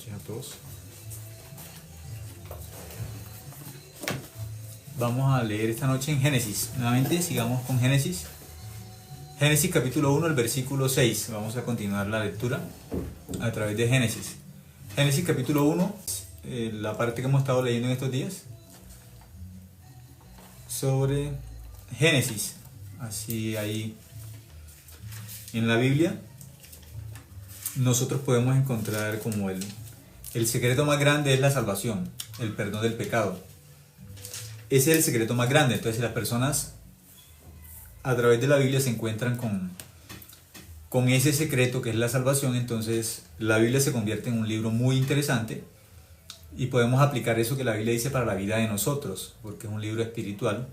noches a todos. Vamos a leer esta noche en Génesis. Nuevamente sigamos con Génesis. Génesis capítulo 1, el versículo 6. Vamos a continuar la lectura a través de Génesis. Génesis capítulo 1, la parte que hemos estado leyendo en estos días. Sobre Génesis. Así ahí en la Biblia nosotros podemos encontrar como el secreto más grande es la salvación, el perdón del pecado. Ese es el secreto más grande. Entonces, si las personas a través de la Biblia se encuentran con ese secreto que es la salvación, entonces la Biblia se convierte en un libro muy interesante y podemos aplicar eso que la Biblia dice para la vida de nosotros, porque es un libro espiritual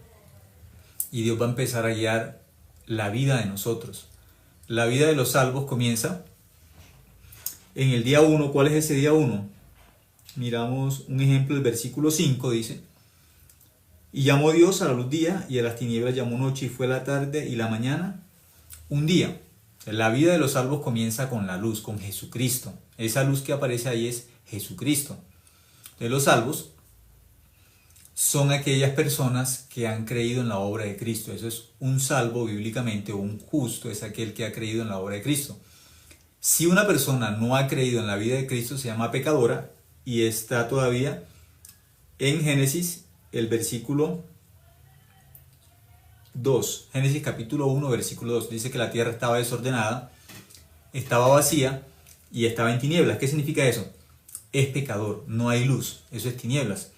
y Dios va a empezar a guiar la vida de nosotros. La vida de los salvos comienza en el día 1. ¿Cuál es ese día 1? Miramos un ejemplo del versículo 5, dice: y llamó Dios a la luz día, y a las tinieblas llamó noche, y fue la tarde y la mañana un día. La vida de los salvos comienza con la luz, con Jesucristo. Esa luz que aparece ahí es Jesucristo. Entonces, los salvos son aquellas personas que han creído en la obra de Cristo. Eso es un salvo bíblicamente, o un justo es aquel que ha creído en la obra de Cristo. Si una persona no ha creído en la vida de Cristo, se llama pecadora, y está todavía en Génesis, el versículo 2. Génesis capítulo 1, versículo 2. Dice que la tierra estaba desordenada, estaba vacía y estaba en tinieblas. ¿Qué significa eso? Es pecador, no hay luz. Eso es tinieblas.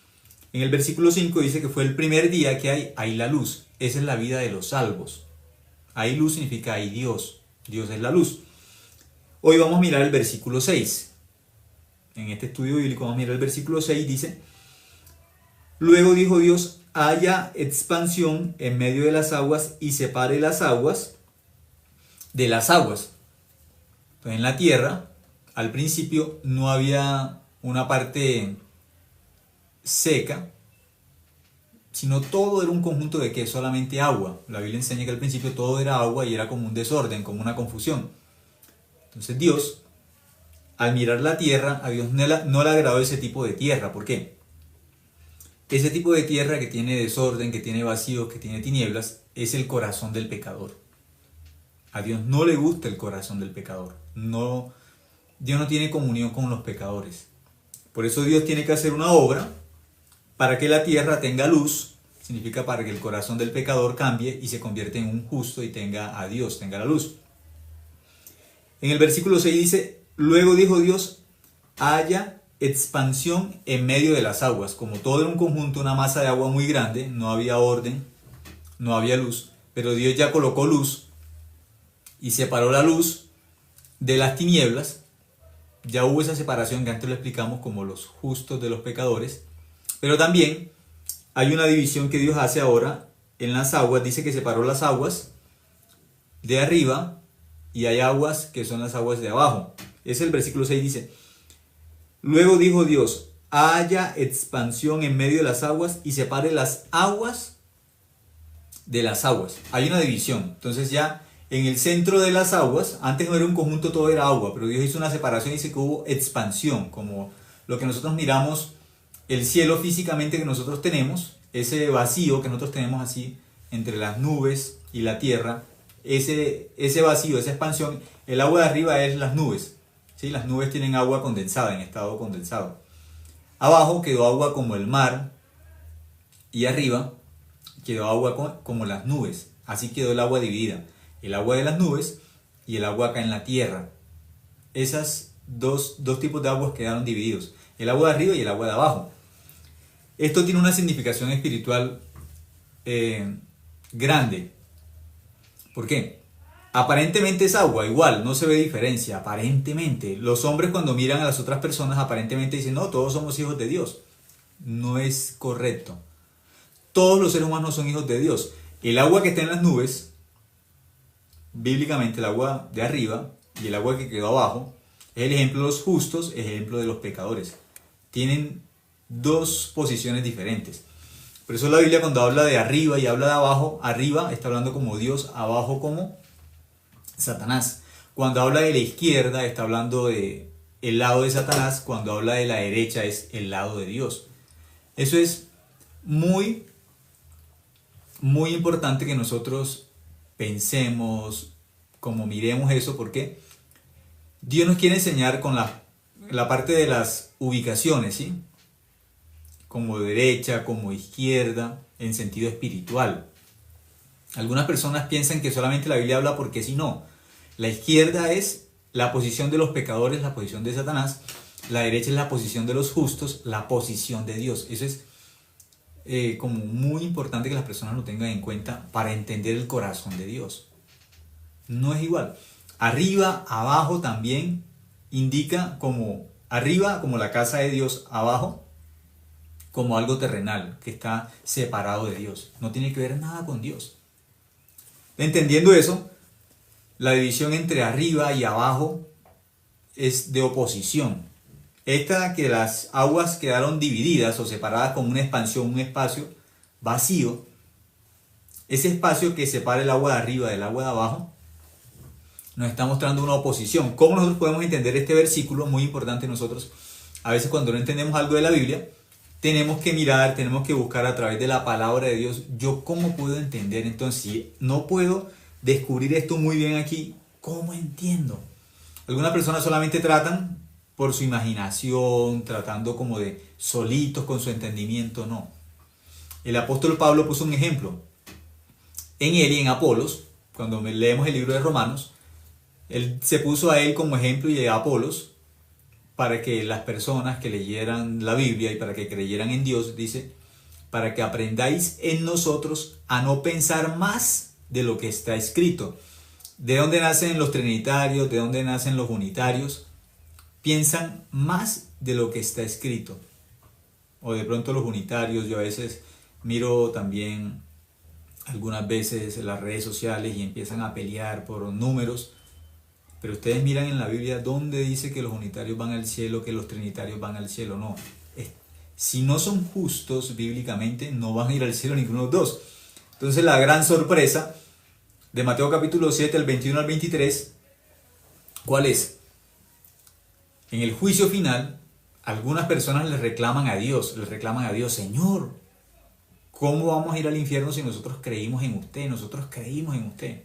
En el versículo 5 dice que fue el primer día que hay la luz. Esa es la vida de los salvos. Hay luz significa hay Dios. Dios es la luz. Hoy vamos a mirar el versículo 6. En este estudio bíblico vamos a mirar el versículo 6. Dice: luego dijo Dios, haya expansión en medio de las aguas y separe las aguas de las aguas. Entonces, en la tierra, al principio no había una parte seca, sino todo era un conjunto de ¿qué? Solamente agua. La Biblia enseña que al principio todo era agua y era como un desorden, como una confusión. Entonces Dios, al mirar la tierra, a Dios no le agradó ese tipo de tierra. ¿Por qué? Ese tipo de tierra que tiene desorden, que tiene vacío, que tiene tinieblas, es el corazón del pecador. A Dios no le gusta el corazón del pecador. No, Dios no tiene comunión con los pecadores. Por eso Dios tiene que hacer una obra para que la tierra tenga luz. Significa para que el corazón del pecador cambie y se convierta en un justo y tenga a Dios, tenga la luz. En el versículo 6 dice: luego dijo Dios, haya expansión en medio de las aguas. Como todo era un conjunto, una masa de agua muy grande, no había orden, no había luz, pero Dios ya colocó luz y separó la luz de las tinieblas. Ya hubo esa separación que antes lo explicamos, como los justos de los pecadores, pero también hay una división que Dios hace ahora en las aguas. Dice que separó las aguas de arriba y hay aguas que son las aguas de abajo. Es el versículo 6, dice: luego dijo Dios, haya expansión en medio de las aguas y separe las aguas de las aguas. Hay una división. Entonces ya en el centro de las aguas, antes no era un conjunto, todo era agua, pero Dios hizo una separación y dice que hubo expansión, como lo que nosotros miramos, el cielo físicamente que nosotros tenemos, ese vacío que nosotros tenemos así entre las nubes y la tierra, ese vacío, esa expansión, el agua de arriba es las nubes. ¿Sí? Las nubes tienen agua condensada, en estado condensado. Abajo quedó agua como el mar y arriba quedó agua como las nubes. Así quedó el agua dividida. El agua de las nubes y el agua acá en la tierra. Esas dos tipos de aguas quedaron divididos. El agua de arriba y el agua de abajo. Esto tiene una significación espiritual grande. ¿Por qué? Aparentemente es agua, igual, no se ve diferencia, aparentemente. Los hombres cuando miran a las otras personas aparentemente dicen, no, todos somos hijos de Dios. No es correcto. Todos los seres humanos son hijos de Dios. El agua que está en las nubes, bíblicamente el agua de arriba y el agua que quedó abajo, es el ejemplo de los justos, es el ejemplo de los pecadores. Tienen dos posiciones diferentes. Por eso la Biblia cuando habla de arriba y habla de abajo, arriba está hablando como Dios, abajo como Satanás. Cuando habla de la izquierda está hablando de el lado de Satanás, cuando habla de la derecha es el lado de Dios. Eso es muy, muy importante que nosotros pensemos, como miremos eso, porque Dios nos quiere enseñar con la parte de las ubicaciones, ¿sí? Como derecha, como izquierda, en sentido espiritual. Algunas personas piensan que solamente la Biblia habla porque si no. La izquierda es la posición de los pecadores, la posición de Satanás. La derecha es la posición de los justos, la posición de Dios. Eso es como muy importante que las personas lo tengan en cuenta para entender el corazón de Dios. No es igual. Arriba, abajo también indica como arriba como la casa de Dios, abajo como algo terrenal que está separado de Dios. No tiene que ver nada con Dios. Entendiendo eso, la división entre arriba y abajo es de oposición. Esta que las aguas quedaron divididas o separadas como una expansión, un espacio vacío. Ese espacio que separa el agua de arriba del agua de abajo nos está mostrando una oposición. ¿Cómo nosotros podemos entender este versículo? Muy importante nosotros. A veces cuando no entendemos algo de la Biblia, tenemos que mirar, tenemos que buscar a través de la palabra de Dios. ¿Yo cómo puedo entender? Entonces, si no puedo descubrir esto muy bien aquí, ¿cómo entiendo? Algunas personas solamente tratan por su imaginación, tratando como de solitos con su entendimiento. No. El apóstol Pablo puso un ejemplo. En él y en Apolos, cuando leemos el libro de Romanos, él se puso a él como ejemplo y a Apolos para que las personas que leyeran la Biblia y para que creyeran en Dios, dice, para que aprendáis en nosotros a no pensar más de lo que está escrito. ¿De dónde nacen los trinitarios? ¿De dónde nacen los unitarios? Piensan más de lo que está escrito. O de pronto los unitarios, yo a veces miro también algunas veces en las redes sociales y empiezan a pelear por números. Pero ustedes miran en la Biblia dónde dice que los unitarios van al cielo, que los trinitarios van al cielo. No. Si no son justos bíblicamente, no van a ir al cielo ninguno de los dos. Entonces la gran sorpresa de Mateo capítulo 7, el 21 al 23, ¿cuál es? En el juicio final, algunas personas le reclaman a Dios, Señor, ¿cómo vamos a ir al infierno si nosotros creímos en usted? Nosotros creímos en usted.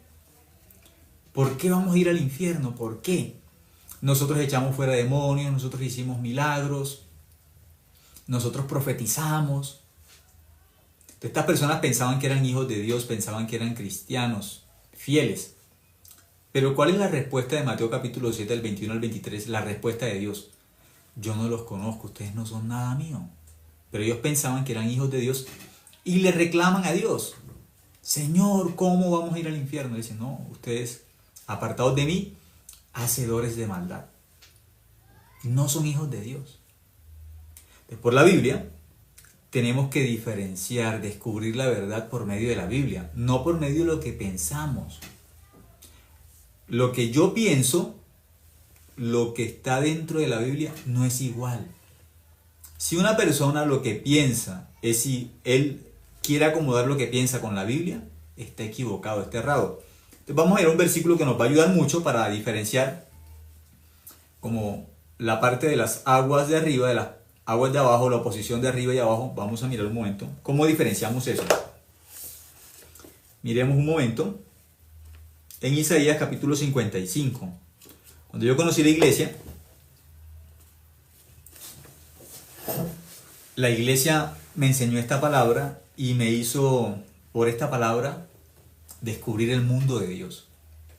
¿Por qué vamos a ir al infierno? ¿Por qué? Nosotros echamos fuera demonios, nosotros hicimos milagros, nosotros profetizamos. Estas personas pensaban que eran hijos de Dios, pensaban que eran cristianos, fieles. Pero ¿cuál es la respuesta de Mateo capítulo 7, del 21 al 23? La respuesta de Dios. Yo no los conozco, ustedes no son nada mío. Pero ellos pensaban que eran hijos de Dios y le reclaman a Dios. Señor, ¿cómo vamos a ir al infierno? Dicen, no, ustedes, apartados de mí, hacedores de maldad. No son hijos de Dios. Por la Biblia, tenemos que diferenciar, descubrir la verdad por medio de la Biblia, no por medio de lo que pensamos. Lo que yo pienso, lo que está dentro de la Biblia, no es igual. Si una persona lo que piensa es si él quiere acomodar lo que piensa con la Biblia, está equivocado, está errado. Entonces vamos a ir a un versículo que nos va a ayudar mucho para diferenciar como la parte de las aguas de arriba, de las aguas de abajo, la oposición de arriba y abajo. Vamos a mirar un momento cómo diferenciamos eso. Miremos un momento en Isaías capítulo 55. Cuando yo conocí la iglesia me enseñó esta palabra y me hizo, por esta palabra, descubrir el mundo de Dios.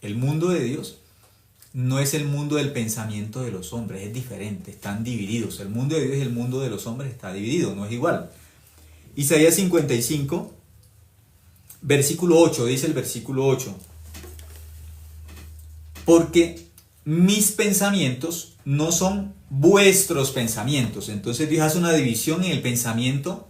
El mundo de Dios no es el mundo del pensamiento de los hombres, es diferente, están divididos. El mundo de Dios y el mundo de los hombres está dividido, no es igual. Isaías 55, versículo 8, dice el versículo 8. Porque mis pensamientos no son vuestros pensamientos. Entonces Dios hace una división en el pensamiento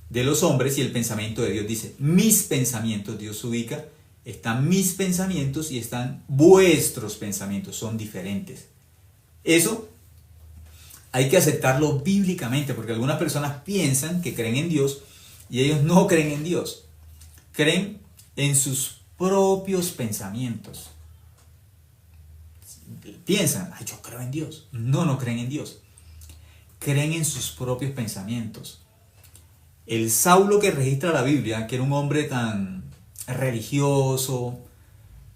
de los hombres y el pensamiento de Dios. Dice, mis pensamientos, Dios ubica, están mis pensamientos y están vuestros pensamientos, son diferentes. Eso hay que aceptarlo bíblicamente, porque algunas personas piensan que creen en Dios y ellos no creen en Dios. Creen en sus propios pensamientos. piensan, ay, yo creo en Dios. No, no creen en Dios. Creen en sus propios pensamientos. El Saulo que registra la Biblia, que era un hombre tan religioso,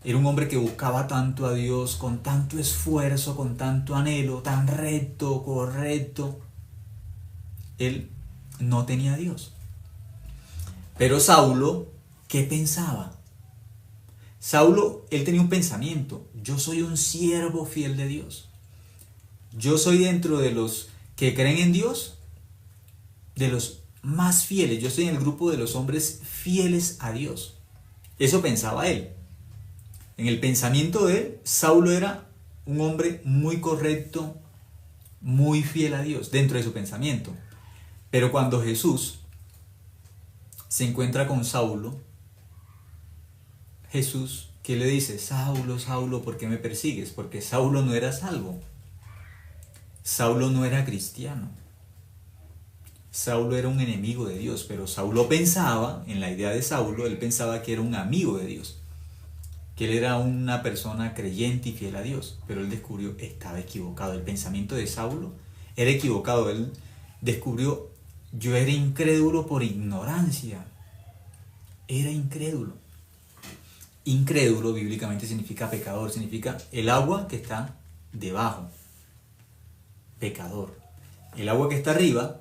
era un hombre que buscaba tanto a Dios, con tanto esfuerzo, con tanto anhelo, tan recto, correcto, él no tenía a Dios. Pero Saulo, ¿qué pensaba? Saulo, él tenía un pensamiento: yo soy un siervo fiel de Dios. Yo soy dentro de los que creen en Dios, de los más fieles. Yo estoy en el grupo de los hombres fieles a Dios. Eso pensaba él. En el pensamiento de él, Saulo era un hombre muy correcto, muy fiel a Dios, dentro de su pensamiento. Pero cuando Jesús se encuentra con Saulo, Jesús, ¿qué le dice? Saulo, Saulo, ¿por qué me persigues? Porque Saulo no era salvo. Saulo no era cristiano. Saulo era un enemigo de Dios, pero Saulo pensaba, en la idea de Saulo, él pensaba que era un amigo de Dios, que él era una persona creyente y fiel a Dios, pero él descubrió que estaba equivocado. El pensamiento de Saulo era equivocado. Él descubrió: yo era incrédulo por ignorancia. Era incrédulo. Incrédulo bíblicamente significa pecador, significa el agua que está debajo. Pecador. El agua que está arriba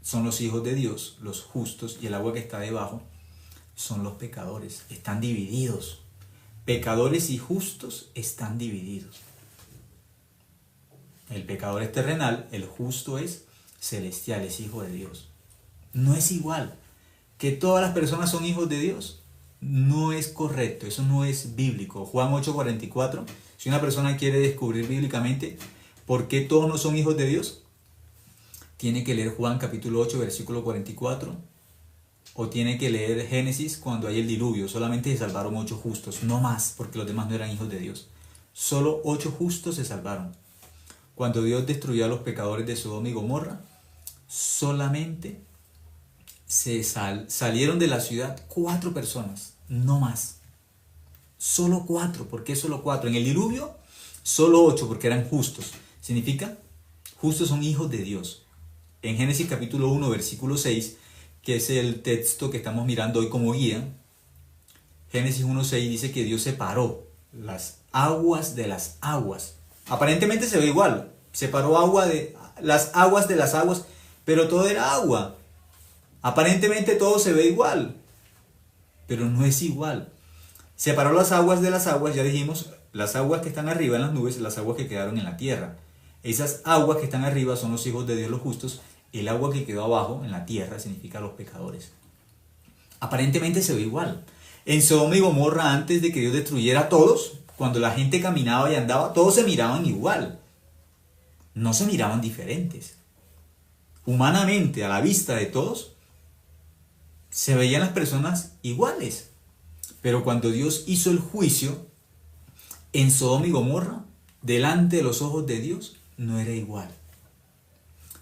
son los hijos de Dios, los justos, y el agua que está debajo son los pecadores. Están divididos. Pecadores y justos están divididos. El pecador es terrenal, el justo es celestial, es hijo de Dios. No es igual. Que todas las personas son hijos de Dios no es correcto, eso no es bíblico. Juan 8:44, si una persona quiere descubrir bíblicamente por qué todos no son hijos de Dios, tiene que leer Juan capítulo 8, versículo 44, o tiene que leer Génesis cuando hay el diluvio. Solamente se salvaron 8 justos, no más, porque los demás no eran hijos de Dios. Solo 8 justos se salvaron. Cuando Dios destruyó a los pecadores de Sodoma y Gomorra, solamente salieron de la ciudad 4 personas, no más. Solo 4. ¿Por qué solo 4? En el diluvio, solo 8, porque eran justos. Significa, justos son hijos de Dios. En Génesis capítulo 1, versículo 6, que es el texto que estamos mirando hoy como guía, Génesis 1:6 dice que Dios separó las aguas de las aguas. Aparentemente se ve igual. Separó las aguas de las aguas, pero todo era agua. Aparentemente todo se ve igual, pero no es igual. Separó las aguas de las aguas, ya dijimos, las aguas que están arriba en las nubes, las aguas que quedaron en la tierra. Esas aguas que están arriba son los hijos de Dios, los justos. El agua que quedó abajo en la tierra significa los pecadores. Aparentemente se ve igual. En Sodoma y Gomorra, antes de que Dios destruyera a todos, cuando la gente caminaba y andaba, todos se miraban igual. No se miraban diferentes. Humanamente, a la vista de todos, se veían las personas iguales. Pero cuando Dios hizo el juicio en Sodoma y Gomorra, delante de los ojos de Dios, no era igual.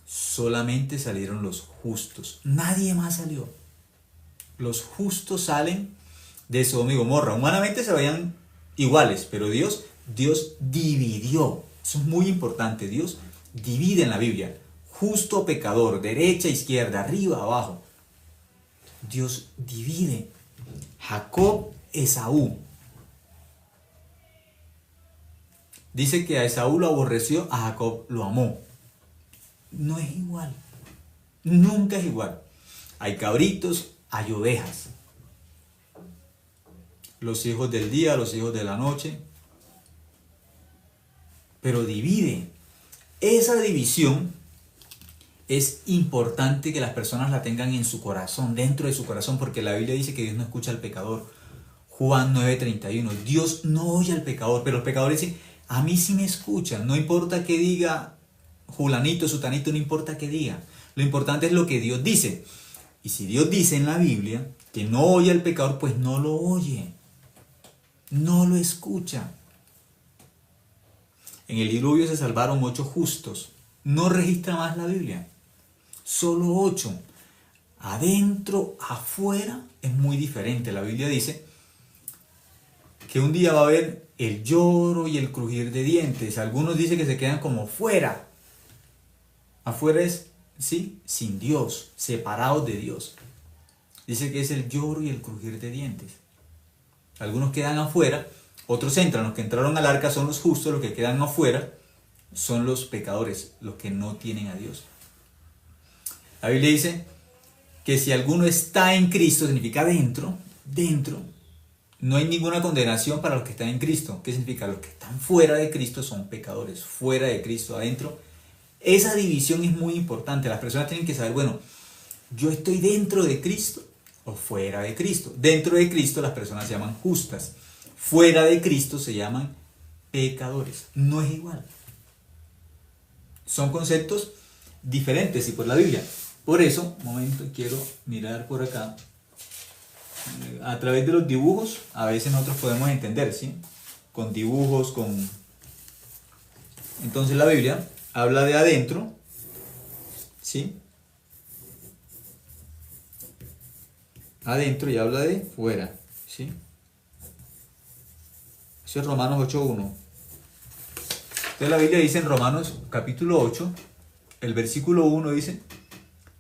Solamente salieron los justos. Nadie más salió. Los justos salen de Sodoma y Gomorra. Humanamente se veían iguales, pero Dios dividió. Eso es muy importante. Dios divide en la Biblia. Justo, pecador, derecha, izquierda, arriba, abajo. Dios divide. Jacob, Esaú. Dice que a Esaú lo aborreció, a Jacob lo amó. No es igual. Nunca es igual. Hay cabritos, hay ovejas. Los hijos del día, los hijos de la noche. Pero divide. Esa división es importante que las personas la tengan en su corazón, dentro de su corazón, porque la Biblia dice que Dios no escucha al pecador. Juan 9:31. Dios no oye al pecador, pero los pecadores dicen: a mí sí me escuchan, no importa qué diga Julanito, Sutanito, no importa qué diga. Lo importante es lo que Dios dice. Y si Dios dice en la Biblia que no oye al pecador, pues no lo oye. No lo escucha. En el diluvio se salvaron 8 justos. No registra más la Biblia. Solo 8. Adentro, afuera, es muy diferente. La Biblia dice que un día va a haber el lloro y el crujir de dientes. Algunos dicen que se quedan como fuera. Afuera es, sí, sin Dios, separados de Dios. Dice que es el lloro y el crujir de dientes. Algunos quedan afuera, otros entran. Los que entraron al arca son los justos, los que quedan afuera son los pecadores, los que no tienen a Dios. La Biblia dice que si alguno está en Cristo, significa dentro, no hay ninguna condenación para los que están en Cristo. ¿Qué significa? Los que están fuera de Cristo son pecadores, fuera de Cristo, adentro. Esa división es muy importante. Las personas tienen que saber, bueno, yo estoy dentro de Cristo o fuera de Cristo. Dentro de Cristo las personas se llaman justas. Fuera de Cristo se llaman pecadores. No es igual. Son conceptos diferentes y por la Biblia. Por eso, un momento, quiero mirar por acá. A través de los dibujos, a veces nosotros podemos entender, ¿sí? Con dibujos, con... Entonces la Biblia habla de adentro, ¿sí? Adentro y habla de fuera, ¿sí? Eso es Romanos 8.1. Entonces la Biblia dice en Romanos capítulo 8, el versículo 1 dice: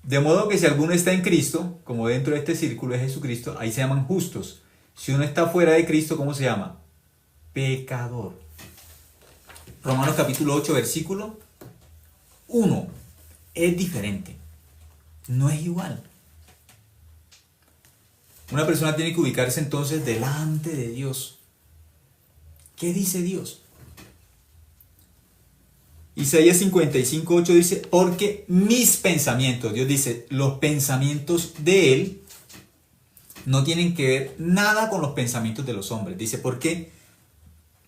de modo que si alguno está en Cristo, como dentro de este círculo es Jesucristo, ahí se llaman justos. Si uno está fuera de Cristo, ¿cómo se llama? Pecador. Romanos capítulo 8, versículo 1. Es diferente. No es igual. Una persona tiene que ubicarse entonces delante de Dios. ¿Qué dice Dios? Isaías 55.8 dice, porque mis pensamientos, Dios dice, los pensamientos de Él no tienen que ver nada con los pensamientos de los hombres. Dice, porque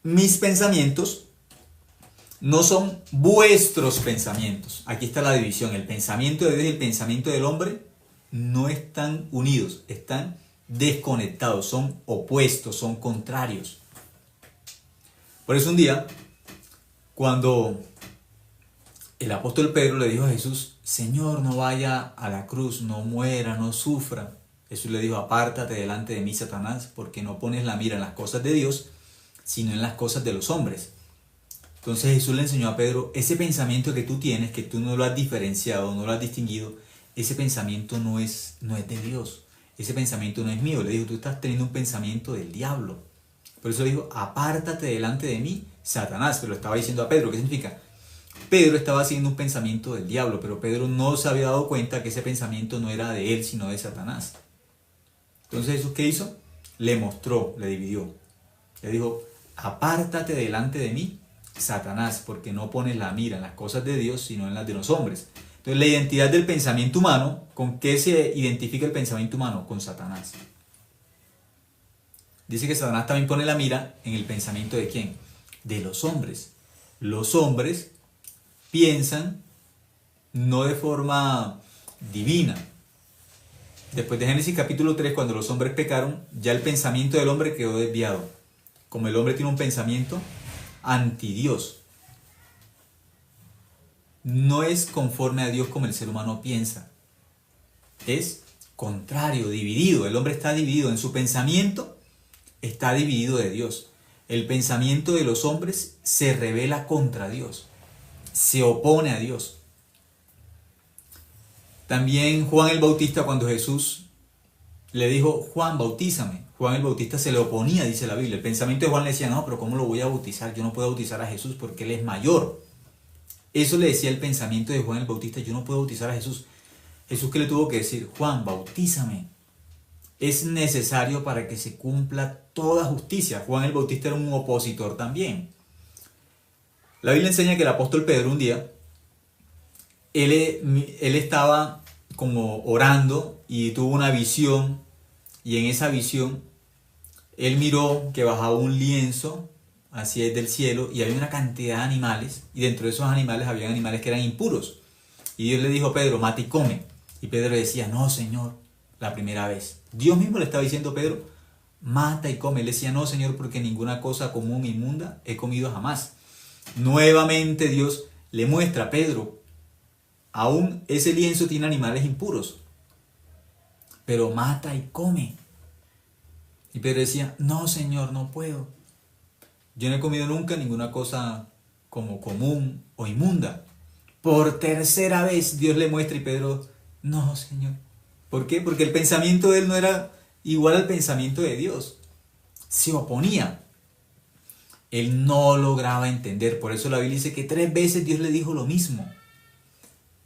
mis pensamientos no son vuestros pensamientos. Aquí está la división. El pensamiento de Dios y el pensamiento del hombre no están unidos, están desconectados, son opuestos, son contrarios. Por eso un día, cuando el apóstol Pedro le dijo a Jesús, Señor, no vaya a la cruz, no muera, no sufra. Jesús le dijo, apártate delante de mí, Satanás, porque no pones la mira en las cosas de Dios, sino en las cosas de los hombres. Entonces Jesús le enseñó a Pedro, ese pensamiento que tú tienes, que tú no lo has diferenciado, no lo has distinguido, ese pensamiento no es de Dios. Ese pensamiento no es mío. Le dijo, tú estás teniendo un pensamiento del diablo. Por eso le dijo, apártate delante de mí, Satanás. Pero lo estaba diciendo a Pedro. ¿Qué significa? Pedro estaba haciendo un pensamiento del diablo, pero Pedro no se había dado cuenta que ese pensamiento no era de él, sino de Satanás. Entonces Jesús, ¿qué hizo? Le mostró, le dividió. Le dijo, apártate delante de mí, Satanás, porque no pones la mira en las cosas de Dios, sino en las de los hombres. Entonces la identidad del pensamiento humano, ¿con qué se identifica el pensamiento humano? Con Satanás. Dice que Satanás también pone la mira en el pensamiento de ¿quién? De los hombres. Los hombres piensan no de forma divina. Después de Génesis capítulo 3, cuando los hombres pecaron, ya el pensamiento del hombre quedó desviado. Como el hombre tiene un pensamiento anti Dios. No es conforme a Dios como el ser humano piensa. Es contrario, dividido. El hombre está dividido en su pensamiento, está dividido de Dios. El pensamiento de los hombres se rebela contra Dios, se opone a Dios. También Juan el Bautista, cuando Jesús le dijo, Juan, bautízame, Juan el Bautista se le oponía, dice la Biblia. El pensamiento de Juan le decía, no, pero ¿cómo lo voy a bautizar? Yo no puedo bautizar a Jesús porque Él es mayor. Eso le decía el pensamiento de Juan el Bautista, yo no puedo bautizar a Jesús. Jesús, ¿qué le tuvo que decir? Juan, bautízame. Es necesario para que se cumpla toda justicia. Juan el Bautista era un opositor también. La Biblia enseña que el apóstol Pedro un día, él estaba como orando y tuvo una visión, y en esa visión él miró que bajaba un lienzo así desde el cielo y había una cantidad de animales, y dentro de esos animales había animales que eran impuros. Y Dios le dijo, Pedro, mata y come. Y Pedro decía, no, Señor, la primera vez. Dios mismo le estaba diciendo a Pedro, mata y come. Él decía, no, Señor, porque ninguna cosa común e inmunda he comido jamás. Nuevamente Dios le muestra a Pedro, aún ese lienzo tiene animales impuros, pero mata y come. Y Pedro decía, no, Señor, no puedo. Yo no he comido nunca ninguna cosa como común o inmunda. Por tercera vez Dios le muestra y Pedro, no, Señor. ¿Por qué? Porque el pensamiento de él no era igual al pensamiento de Dios. Se oponía. Él no lograba entender. Por eso la Biblia dice que 3 veces Dios le dijo lo mismo.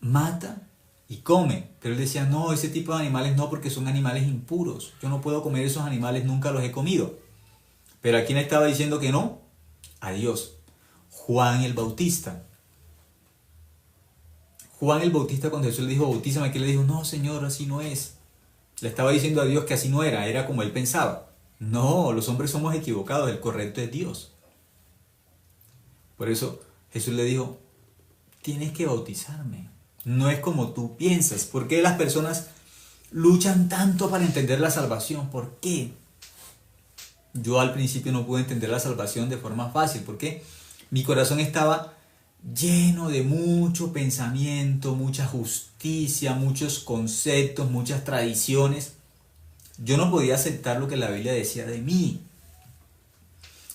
Mata y come. Pero él decía, no, ese tipo de animales no, porque son animales impuros. Yo no puedo comer esos animales, nunca los he comido. Pero ¿a quién estaba diciendo que no? A Dios. Juan el Bautista. Juan el Bautista, cuando Jesús le dijo, bautízame, que le dijo, no, Señor, así no es. Le estaba diciendo a Dios que así no era como él pensaba. No, los hombres somos equivocados, el correcto es Dios. Por eso Jesús le dijo, tienes que bautizarme. No es como tú piensas. ¿Por qué las personas luchan tanto para entender la salvación? ¿Por qué? Yo al principio no pude entender la salvación de forma fácil. ¿Por qué? Mi corazón estaba lleno de mucho pensamiento, mucha justicia, muchos conceptos, muchas tradiciones. Yo no podía aceptar lo que la Biblia decía de mí.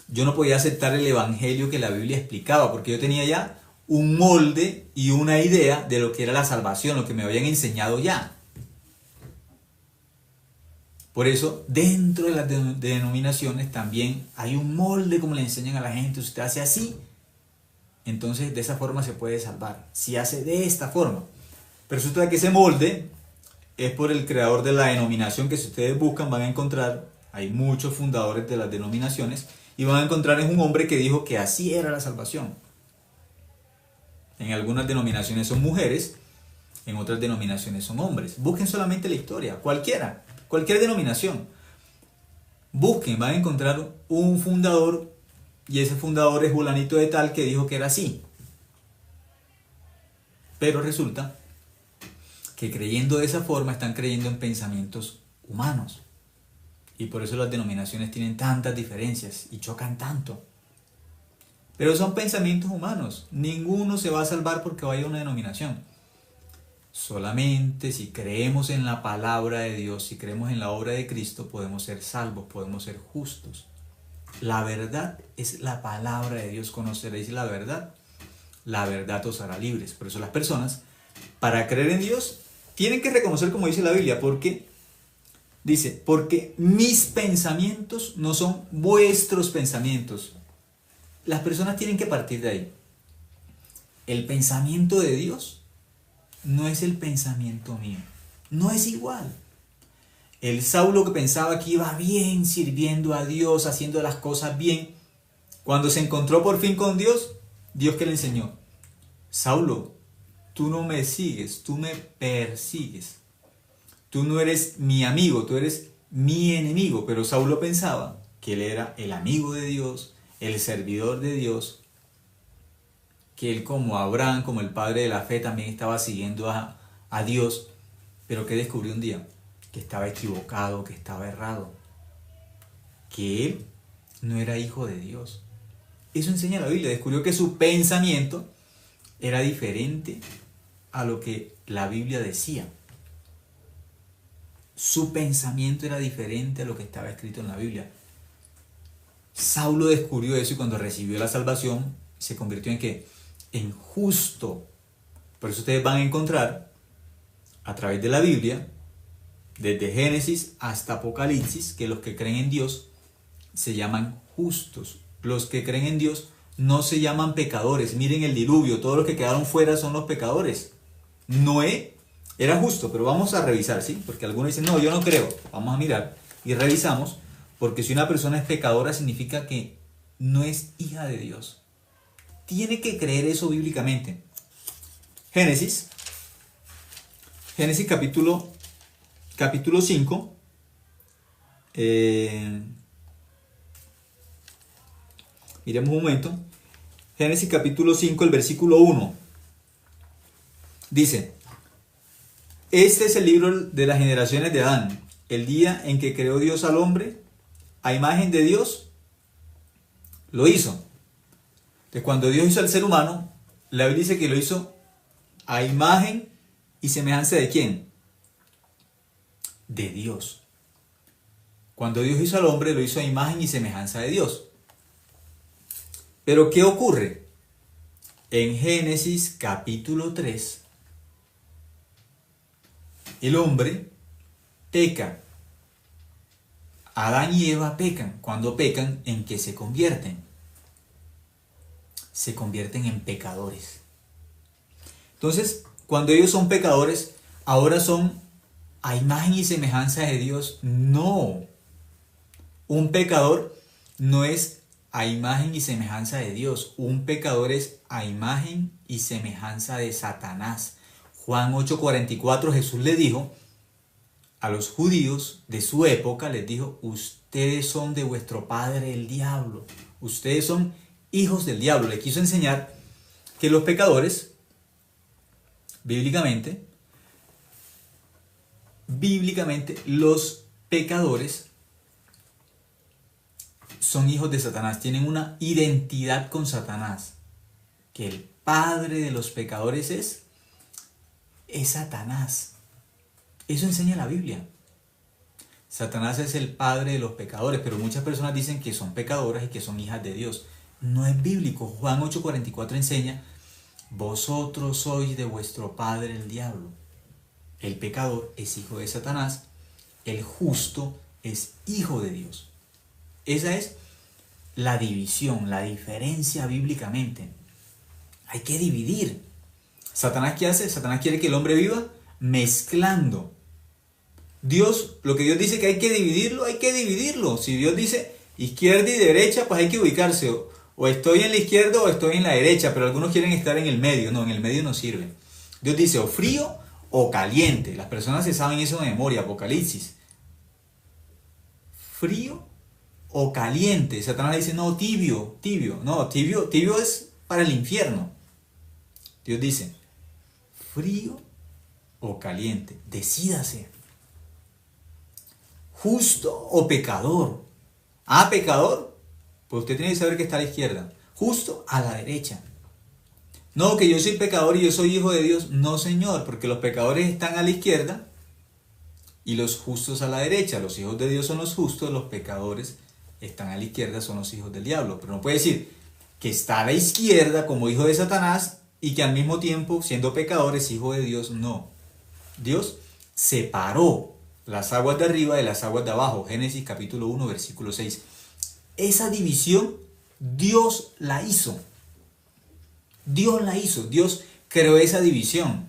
Yo no podía aceptar el evangelio que la Biblia explicaba, porque yo tenía ya un molde y una idea de lo que era la salvación, lo que me habían enseñado ya. Por eso, dentro de las denominaciones también hay un molde como le enseñan a la gente. Si usted hace así, entonces de esa forma se puede salvar. Si hace de esta forma. Pero resulta que ese molde es por el creador de la denominación, que si ustedes buscan van a encontrar, hay muchos fundadores de las denominaciones, y van a encontrar en un hombre que dijo que así era la salvación. En algunas denominaciones son mujeres, en otras denominaciones son hombres. Busquen solamente la historia, cualquier denominación. Busquen, van a encontrar un fundador, y ese fundador es fulanito de tal que dijo que era así. Pero resulta que creyendo de esa forma están creyendo en pensamientos humanos. Y por eso las denominaciones tienen tantas diferencias y chocan tanto. Pero son pensamientos humanos. Ninguno se va a salvar porque vaya a una denominación. Solamente si creemos en la palabra de Dios, si creemos en la obra de Cristo, podemos ser salvos, podemos ser justos. La verdad es la palabra de Dios. Conoceréis la verdad os hará libres. Por eso las personas, para creer en Dios, tienen que reconocer, como dice la Biblia, porque mis pensamientos no son vuestros pensamientos. Las personas tienen que partir de ahí. El pensamiento de Dios no es el pensamiento mío. No es igual. El Saulo que pensaba que iba bien sirviendo a Dios, haciendo las cosas bien, cuando se encontró por fin con Dios, ¿Dios qué le enseñó? Saulo, tú no me sigues, tú me persigues. Tú no eres mi amigo, tú eres mi enemigo. Pero Saulo pensaba que él era el amigo de Dios, el servidor de Dios, que él como Abraham, como el padre de la fe, también estaba siguiendo a Dios. Pero que descubrió un día que estaba equivocado, que estaba errado, que él no era hijo de Dios. Eso enseña la Biblia. Descubrió que su pensamiento era diferente a lo que la Biblia decía. Su pensamiento era diferente a lo que estaba escrito en la Biblia. Saulo descubrió eso y cuando recibió la salvación se convirtió en ¿qué? En justo. Por eso ustedes van a encontrar a través de la Biblia, desde Génesis hasta Apocalipsis, que los que creen en Dios se llaman justos. Los que creen en Dios no se llaman pecadores. Miren el diluvio, todos los que quedaron fuera son los pecadores. Noé era justo, pero vamos a revisar, ¿sí? Porque algunos dicen, no, yo no creo. Vamos a mirar y revisamos, porque si una persona es pecadora significa que no es hija de Dios. Tiene que creer eso bíblicamente. Génesis capítulo 5. Miremos un momento. Génesis capítulo 5, el versículo 1. Dice: este es el libro de las generaciones de Adán, el día en que creó Dios al hombre, a imagen de Dios lo hizo. Entonces, cuando Dios hizo al ser humano, la Biblia dice que lo hizo a imagen y semejanza de ¿quién? De Dios. Cuando Dios hizo al hombre, lo hizo a imagen y semejanza de Dios. Pero ¿qué ocurre? En Génesis capítulo 3, el hombre peca. Adán y Eva pecan. Cuando pecan, ¿en qué se convierten? Se convierten en pecadores. Entonces, cuando ellos son pecadores, ahora son a imagen y semejanza de Dios. No. Un pecador no es a imagen y semejanza de Dios. Un pecador es a imagen y semejanza de Satanás. Juan 8:44, Jesús le dijo a los judíos de su época, les dijo: ustedes son de vuestro padre el diablo. Ustedes son hijos del diablo. Le quiso enseñar que los pecadores, bíblicamente, los pecadores son hijos de Satanás, tienen una identidad con Satanás, que el padre de los pecadores es Satanás. Eso enseña la Biblia. Satanás es el padre de los pecadores, pero muchas personas dicen que son pecadoras y que son hijas de Dios. No es bíblico. Juan 8:44 enseña: vosotros sois de vuestro padre el diablo. El pecador es hijo de Satanás, el justo es hijo de Dios. Esa es la división, la diferencia bíblicamente. Hay que dividir. ¿Satanás qué hace? Satanás quiere que el hombre viva mezclando. Dios, lo que Dios dice que hay que dividirlo, hay que dividirlo. Si Dios dice izquierda y derecha, pues hay que ubicarse. O estoy en la izquierda o estoy en la derecha, pero algunos quieren estar en el medio. No, en el medio no sirve. Dios dice o frío o caliente. Las personas se saben eso de memoria, Apocalipsis. Frío o caliente. Satanás dice: no, tibio. No, tibio es para el infierno. Dios dice: frío o caliente. Decídase. Justo o pecador. Pecador. Pues usted tiene que saber que está a la izquierda. Justo a la derecha. No, que yo soy pecador y yo soy hijo de Dios. No, señor, porque los pecadores están a la izquierda y los justos a la derecha. Los hijos de Dios son los justos, los pecadores están a la izquierda, son los hijos del diablo. Pero no puede decir que está a la izquierda como hijo de Satanás y que al mismo tiempo, siendo pecador, es hijo de Dios. No. Dios separó las aguas de arriba de las aguas de abajo. Génesis capítulo 1, versículo 6. Esa división Dios la hizo. Dios la hizo. Dios creó esa división.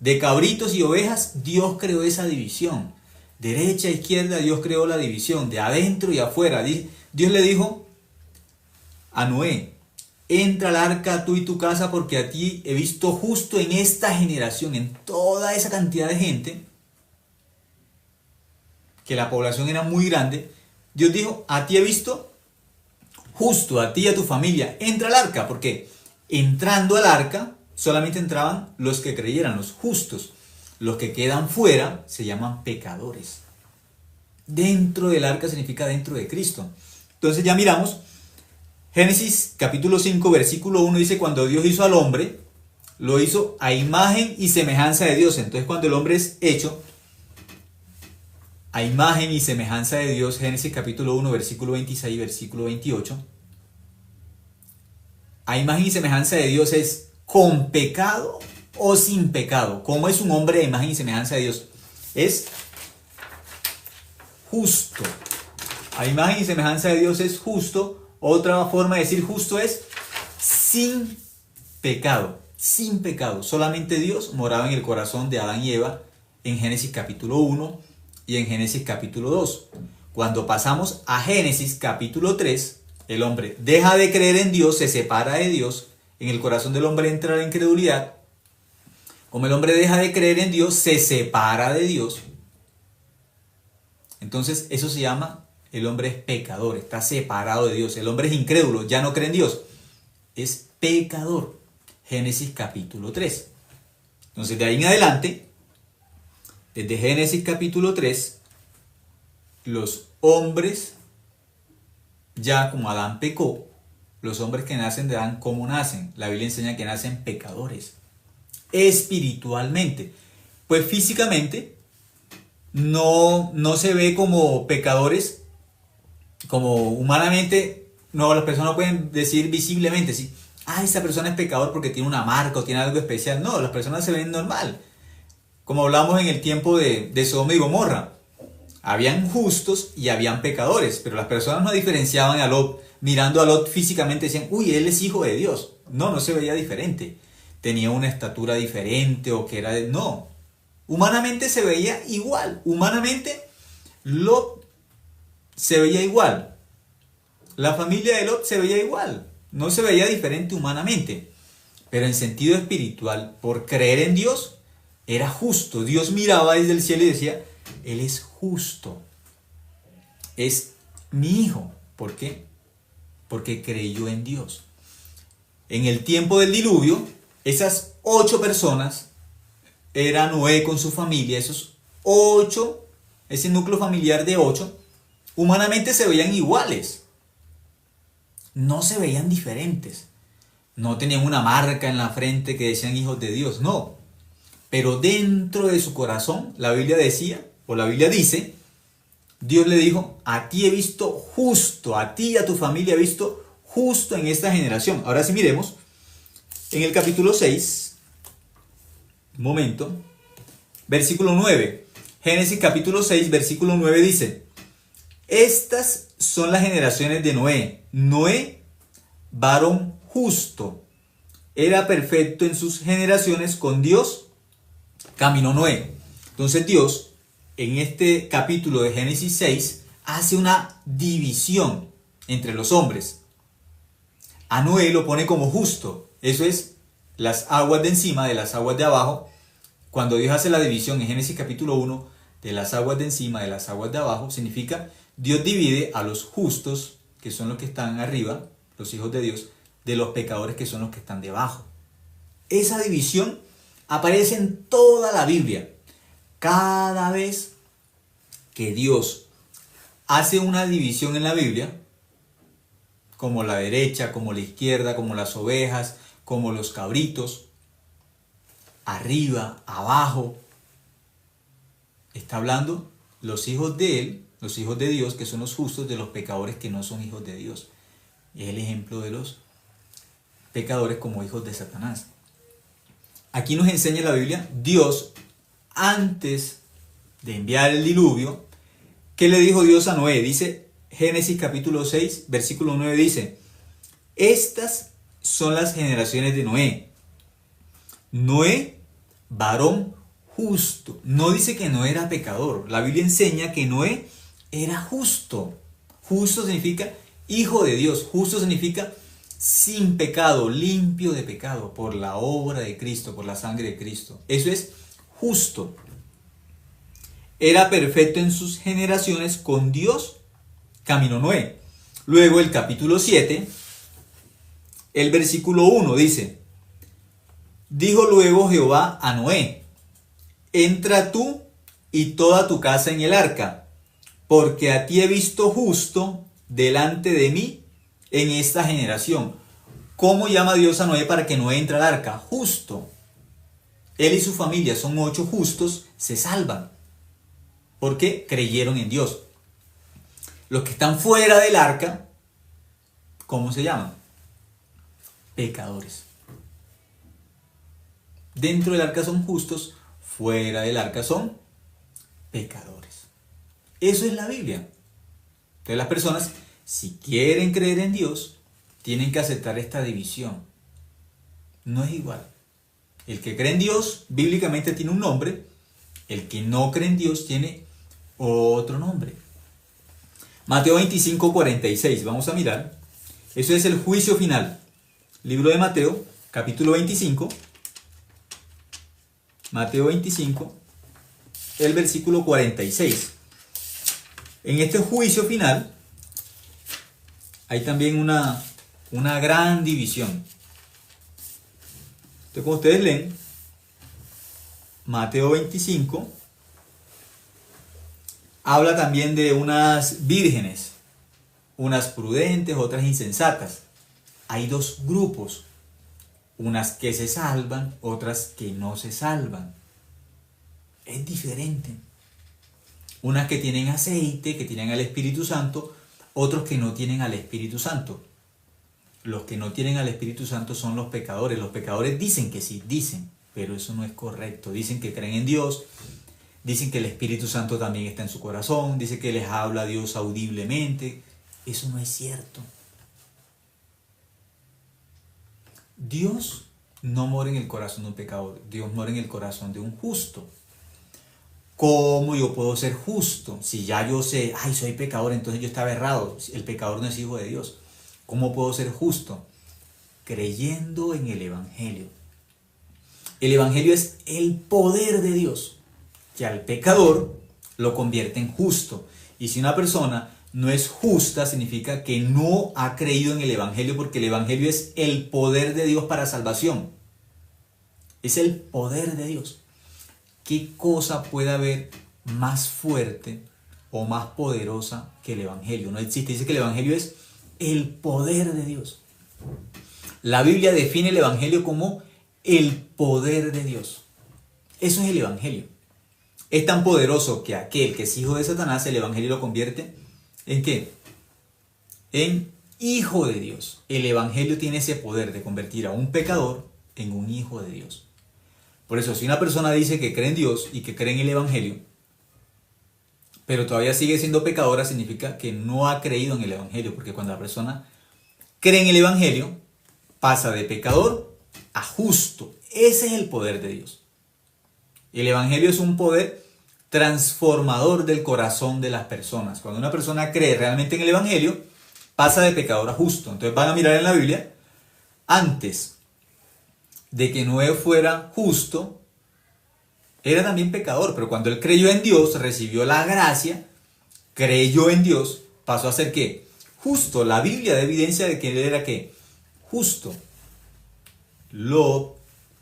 De cabritos y ovejas, Dios creó esa división. Derecha, izquierda, Dios creó la división. De adentro y afuera. Dios le dijo a Noé: entra al arca tú y tu casa, porque a ti he visto justo en esta generación, en toda esa cantidad de gente, que la población era muy grande. Dios dijo: a ti he visto justo, a ti y a tu familia, entra al arca, porque entrando al arca solamente entraban los que creyeran, los justos. Los que quedan fuera se llaman pecadores. Dentro del arca significa dentro de Cristo. Entonces ya miramos, Génesis capítulo 5, versículo 1 dice: cuando Dios hizo al hombre, lo hizo a imagen y semejanza de Dios. Entonces cuando el hombre es hecho a imagen y semejanza de Dios, Génesis capítulo 1, versículo 26 y versículo 28, a imagen y semejanza de Dios es con pecado o sin pecado. ¿Cómo es un hombre de imagen y semejanza de Dios? Es justo. A imagen y semejanza de Dios es justo. Otra forma de decir justo es sin pecado. Sin pecado. Solamente Dios moraba en el corazón de Adán y Eva en Génesis capítulo 1 y en Génesis capítulo 2. Cuando pasamos a Génesis capítulo 3, el hombre deja de creer en Dios, se separa de Dios. En el corazón del hombre entra la incredulidad. Como el hombre deja de creer en Dios, se separa de Dios. Entonces eso se llama: el hombre es pecador, está separado de Dios. El hombre es incrédulo, ya no cree en Dios. Es pecador. Génesis capítulo 3. Entonces de ahí en adelante, desde Génesis capítulo 3, los hombres, ya como Adán pecó, los hombres que nacen de Adán, ¿cómo nacen? La Biblia enseña que nacen pecadores. Espiritualmente. Pues físicamente no se ve como pecadores, como humanamente no, las personas no pueden decir visiblemente, sí, esa persona es pecador porque tiene una marca o tiene algo especial. No, las personas se ven normal. Como hablamos en el tiempo de Sodoma y Gomorra. Habían justos y habían pecadores, pero las personas no diferenciaban a Lot. Mirando a Lot físicamente decían, uy, él es hijo de Dios. No, no se veía diferente. Tenía una estatura diferente o que era de... No, humanamente se veía igual. Humanamente Lot se veía igual. La familia de Lot se veía igual. No se veía diferente humanamente. Pero en sentido espiritual, por creer en Dios, era justo. Dios miraba desde el cielo y decía, Él es justo. Es mi hijo. ¿Por qué? Porque creyó en Dios. En el tiempo del diluvio, esas 8 personas, era Noé con su familia, esos 8, ese núcleo familiar de 8, humanamente se veían iguales. No se veían diferentes. No tenían una marca en la frente que decían hijos de Dios, no. Pero dentro de su corazón, la Biblia decía, o la Biblia dice, Dios le dijo, a ti he visto justo, a ti y a tu familia he visto justo en esta generación. Ahora sí miremos, en el capítulo 6, un momento, versículo 9. Génesis capítulo 6, versículo 9 dice, estas son las generaciones de Noé. Noé, varón justo, era perfecto en sus generaciones, con Dios caminó Noé. Entonces Dios, en este capítulo de Génesis 6, hace una división entre los hombres. A Noé lo pone como justo. Eso es las aguas de encima de las aguas de abajo. Cuando Dios hace la división en Génesis capítulo 1 de las aguas de encima de las aguas de abajo, significa Dios divide a los justos, que son los que están arriba, los hijos de Dios, de los pecadores, que son los que están debajo. Esa división aparece en toda la Biblia. Cada vez que Dios hace una división en la Biblia, como la derecha, como la izquierda, como las ovejas, como los cabritos, arriba, abajo, está hablando los hijos de Él, los hijos de Dios, que son los justos, de los pecadores que no son hijos de Dios. Es el ejemplo de los pecadores como hijos de Satanás. Aquí nos enseña la Biblia, Dios, antes de enviar el diluvio, ¿qué le dijo Dios a Noé? Dice Génesis capítulo 6, versículo 9, dice, estas son las generaciones de Noé. Noé, varón justo. No dice que Noé era pecador. La Biblia enseña que Noé era justo. Justo significa hijo de Dios. Justo significa sin pecado, limpio de pecado, por la obra de Cristo, por la sangre de Cristo. Eso es justo. Era perfecto en sus generaciones, con Dios caminó Noé. Luego el capítulo 7, el versículo 1 dice, dijo luego Jehová a Noé, entra tú y toda tu casa en el arca, porque a ti he visto justo delante de mí en esta generación. ¿Cómo llama Dios a Noé para que Noé entre al arca? Justo. Él y su familia son 8 justos, se salvan, porque creyeron en Dios. Los que están fuera del arca, ¿cómo se llaman? Pecadores. Dentro del arca son justos, fuera del arca son pecadores. Eso es la Biblia. Entonces las personas, si quieren creer en Dios, tienen que aceptar esta división. No es igual. El que cree en Dios, bíblicamente tiene un nombre. El que no cree en Dios tiene otro nombre. Mateo 25, 46. Vamos a mirar. Eso es el juicio final. Libro de Mateo, capítulo 25. Mateo 25, el versículo 46. En este juicio final hay también una gran división. Entonces, como ustedes leen, Mateo 25 habla también de unas vírgenes, unas prudentes, otras insensatas. Hay 2 grupos, unas que se salvan, otras que no se salvan. Es diferente. Unas que tienen aceite, que tienen al Espíritu Santo, otros que no tienen al Espíritu Santo. los que no tienen al Espíritu Santo son los pecadores. Los pecadores dicen que sí, dicen, pero eso no es correcto. Dicen que creen en Dios, dicen que el Espíritu Santo también está en su corazón, dicen que les habla a Dios audiblemente. Eso no es cierto. Dios no mora en el corazón de un pecador, Dios mora en el corazón de un justo. ¿Cómo yo puedo ser justo? Si ya yo sé, ay, soy pecador, entonces yo estaba errado. El pecador no es hijo de Dios. ¿Cómo puedo ser justo? Creyendo en el Evangelio. El Evangelio es el poder de Dios, que al pecador lo convierte en justo. Y si una persona no es justa, significa que no ha creído en el Evangelio, porque el Evangelio es el poder de Dios para salvación. Es el poder de Dios. ¿Qué cosa puede haber más fuerte o más poderosa que el Evangelio? No existe. Dice que el Evangelio es el poder de Dios. La Biblia define el Evangelio como el poder de Dios. Eso es el Evangelio. Es tan poderoso que aquel que es hijo de Satanás, el Evangelio lo convierte ¿en qué? En hijo de Dios. El Evangelio tiene ese poder de convertir a un pecador en un hijo de Dios. Por eso, si una persona dice que cree en Dios y que cree en el Evangelio, pero todavía sigue siendo pecadora, significa que no ha creído en el Evangelio, porque cuando la persona cree en el Evangelio, pasa de pecador a justo. Ese es el poder de Dios. El Evangelio es un poder transformador del corazón de las personas. Cuando una persona cree realmente en el Evangelio, pasa de pecador a justo. Entonces van a mirar en la Biblia, antes de que Noé fuera justo, era también pecador, pero cuando él creyó en Dios, recibió la gracia, creyó en Dios, pasó a ser ¿qué? Justo. La Biblia da evidencia de que él era ¿qué? Justo. Lot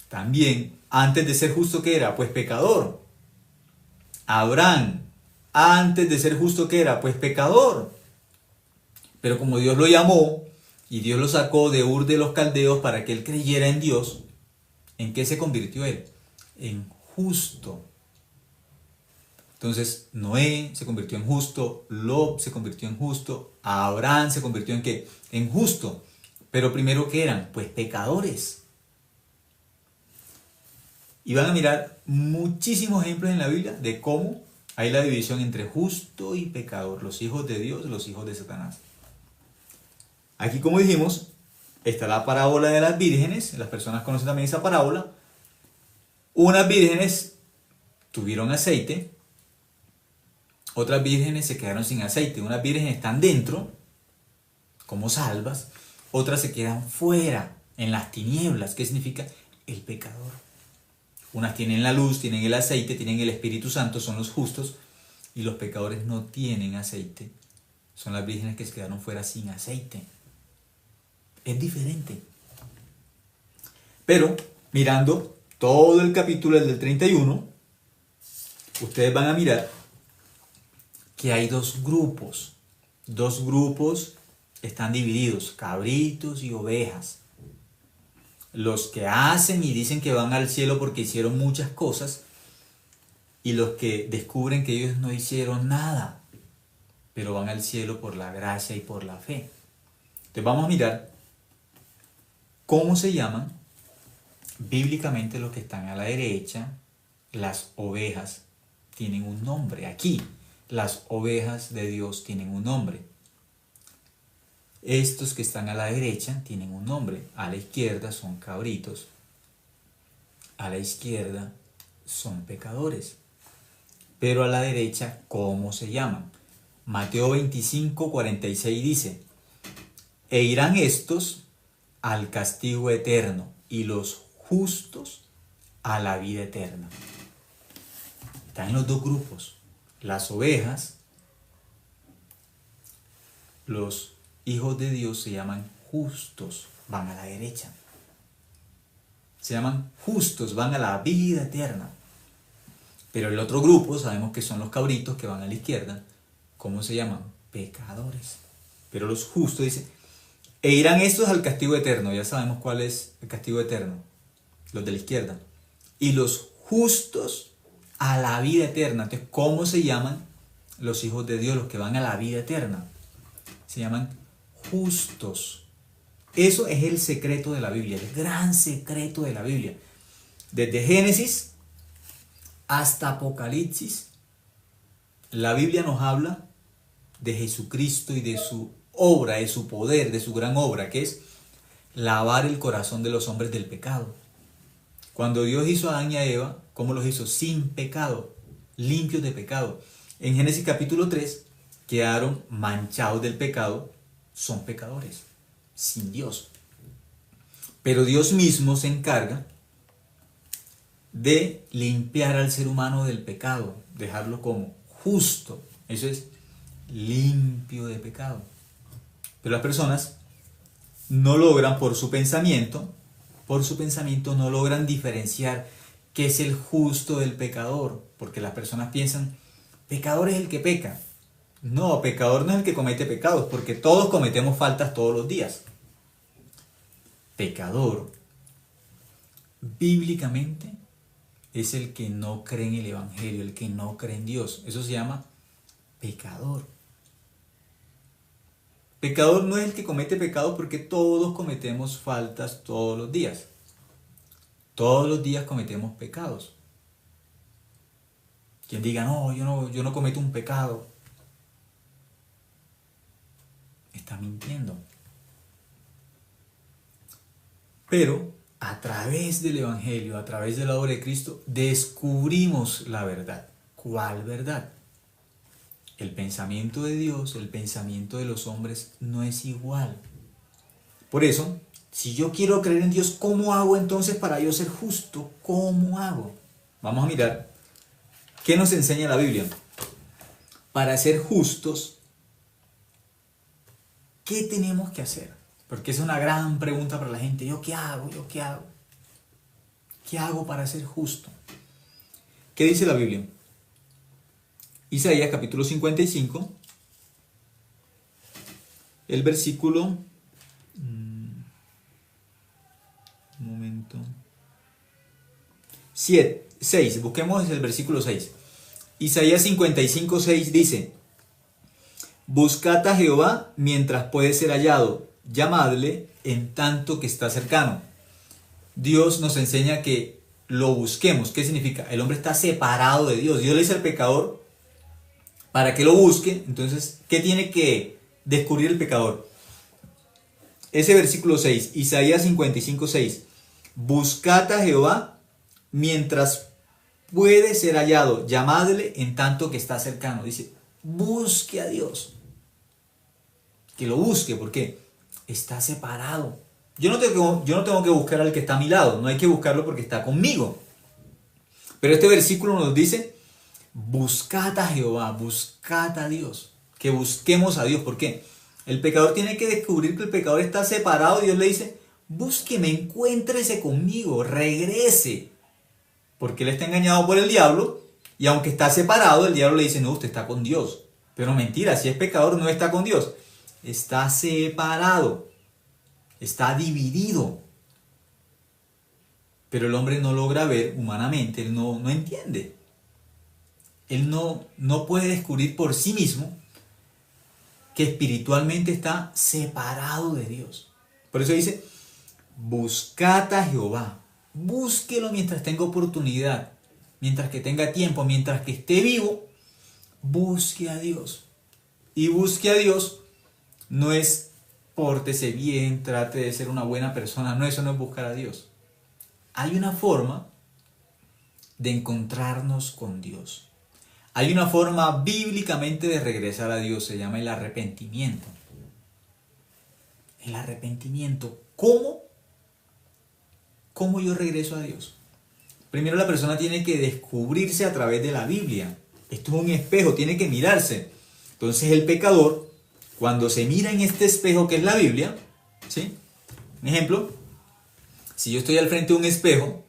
también, antes de ser justo, ¿qué era? Pues pecador. Abraham, antes de ser justo, ¿qué era? Pues pecador. Pero como Dios lo llamó y Dios lo sacó de Ur de los Caldeos para que él creyera en Dios, ¿en qué se convirtió él? En justo. Entonces, Noé se convirtió en justo, Lot se convirtió en justo, Abraham se convirtió en ¿qué? En justo. Pero primero, ¿qué eran? Pues pecadores. Y van a mirar muchísimos ejemplos en la Biblia de cómo hay la división entre justo y pecador, los hijos de Dios y los hijos de Satanás. Aquí, como dijimos, está la parábola de las vírgenes. Las personas conocen también esa parábola. Unas vírgenes tuvieron aceite, otras vírgenes se quedaron sin aceite. Unas vírgenes están dentro, como salvas, otras se quedan fuera, en las tinieblas. ¿Qué significa? El pecador. Unas tienen la luz, tienen el aceite, tienen el Espíritu Santo, son los justos, y los pecadores no tienen aceite. Son las vírgenes que se quedaron fuera sin aceite. Es diferente. Pero, mirando todo el capítulo del 31, ustedes van a mirar que hay dos grupos. Dos grupos están divididos, cabritos y ovejas. Los que hacen y dicen que van al cielo porque hicieron muchas cosas, y los que descubren que ellos no hicieron nada, pero van al cielo por la gracia y por la fe. Entonces vamos a mirar cómo se llaman bíblicamente los que están a la derecha. Las ovejas tienen un nombre. Aquí, las ovejas de Dios tienen un nombre. Estos que están a la derecha tienen un nombre. A la izquierda son cabritos. A la izquierda son pecadores. Pero a la derecha, ¿cómo se llaman? Mateo 25, 46 dice: e irán estos al castigo eterno, y los justos a la vida eterna. Están en los dos grupos. Las ovejas, los hijos de Dios se llaman justos, van a la derecha. Se llaman justos, van a la vida eterna. Pero el otro grupo, sabemos que son los cabritos que van a la izquierda. ¿Cómo se llaman? Pecadores. Pero los justos, dice, e irán estos al castigo eterno. Ya sabemos cuál es el castigo eterno. Los de la izquierda. Y los justos a la vida eterna. Entonces, ¿cómo se llaman los hijos de Dios, los que van a la vida eterna? Se llaman justos. Eso es el secreto de la Biblia, el gran secreto de la Biblia. Desde Génesis hasta Apocalipsis, la Biblia nos habla de Jesucristo y de su obra, de su poder, de su gran obra, que es lavar el corazón de los hombres del pecado. Cuando Dios hizo a Adán y a Eva, ¿cómo los hizo? Sin pecado, limpios de pecado. En Génesis capítulo 3, quedaron manchados del pecado, son pecadores, sin Dios. Pero Dios mismo se encarga de limpiar al ser humano del pecado, dejarlo como justo, eso es limpio de pecado. Pero las personas no logran por su pensamiento no logran diferenciar qué es el justo del pecador, porque las personas piensan, pecador es el que peca. No, pecador no es el que comete pecados, porque todos cometemos faltas todos los días. Pecador, bíblicamente, es el que no cree en el Evangelio, el que no cree en Dios. Eso se llama pecador. Pecador no es el que comete pecado, porque todos cometemos faltas todos los días. Todos los días cometemos pecados. Quien diga, no, yo no cometo un pecado, está mintiendo. Pero a través del Evangelio, a través de la obra de Cristo, descubrimos la verdad. ¿Cuál verdad? El pensamiento de Dios, el pensamiento de los hombres no es igual. Por eso, si yo quiero creer en Dios, ¿cómo hago entonces para yo ser justo? ¿Cómo hago? Vamos a mirar qué nos enseña la Biblia. Para ser justos, ¿qué tenemos que hacer? Porque es una gran pregunta para la gente. ¿Yo qué hago? ¿Yo qué hago? ¿Qué hago para ser justo? ¿Qué dice la Biblia? Isaías capítulo 55, el versículo... Un momento. 6, busquemos el versículo 6. Isaías 55, 6 dice: Buscad a Jehová mientras puede ser hallado, llamadle en tanto que está cercano. Dios nos enseña que lo busquemos. ¿Qué significa? El hombre está separado de Dios. Dios le dice al pecador para que lo busque. Entonces, ¿qué tiene que descubrir el pecador? Ese versículo 6, Isaías 55, 6. Buscad a Jehová mientras puede ser hallado, llamadle en tanto que está cercano. Dice, busque a Dios. Que lo busque, ¿por qué? Está separado. Yo no tengo que buscar al que está a mi lado, no hay que buscarlo porque está conmigo. Pero este versículo nos dice, buscad a Jehová, buscad a Dios. Que busquemos a Dios, ¿por qué? El pecador tiene que descubrir que el pecador está separado y Dios le dice, búsqueme, encuéntrese conmigo, regrese. Porque él está engañado por el diablo y aunque está separado, el diablo le dice, no, usted está con Dios. Pero mentira, si es pecador no está con Dios. Está separado, está dividido. Pero el hombre no logra ver humanamente, él no entiende. Él no puede descubrir por sí mismo que espiritualmente está separado de Dios. Por eso dice, buscad a Jehová, búsquelo mientras tenga oportunidad, mientras que tenga tiempo, mientras que esté vivo, busque a Dios. Y busque a Dios no es pórtese bien, trate de ser una buena persona, no, eso no es buscar a Dios. Hay una forma de encontrarnos con Dios. Hay una forma bíblicamente de regresar a Dios, se llama el arrepentimiento. El arrepentimiento. ¿Cómo? ¿Cómo yo regreso a Dios? Primero la persona tiene que descubrirse a través de la Biblia. Esto es un espejo, tiene que mirarse. Entonces el pecador, cuando se mira en este espejo que es la Biblia, ¿sí? Un ejemplo, si yo estoy al frente de un espejo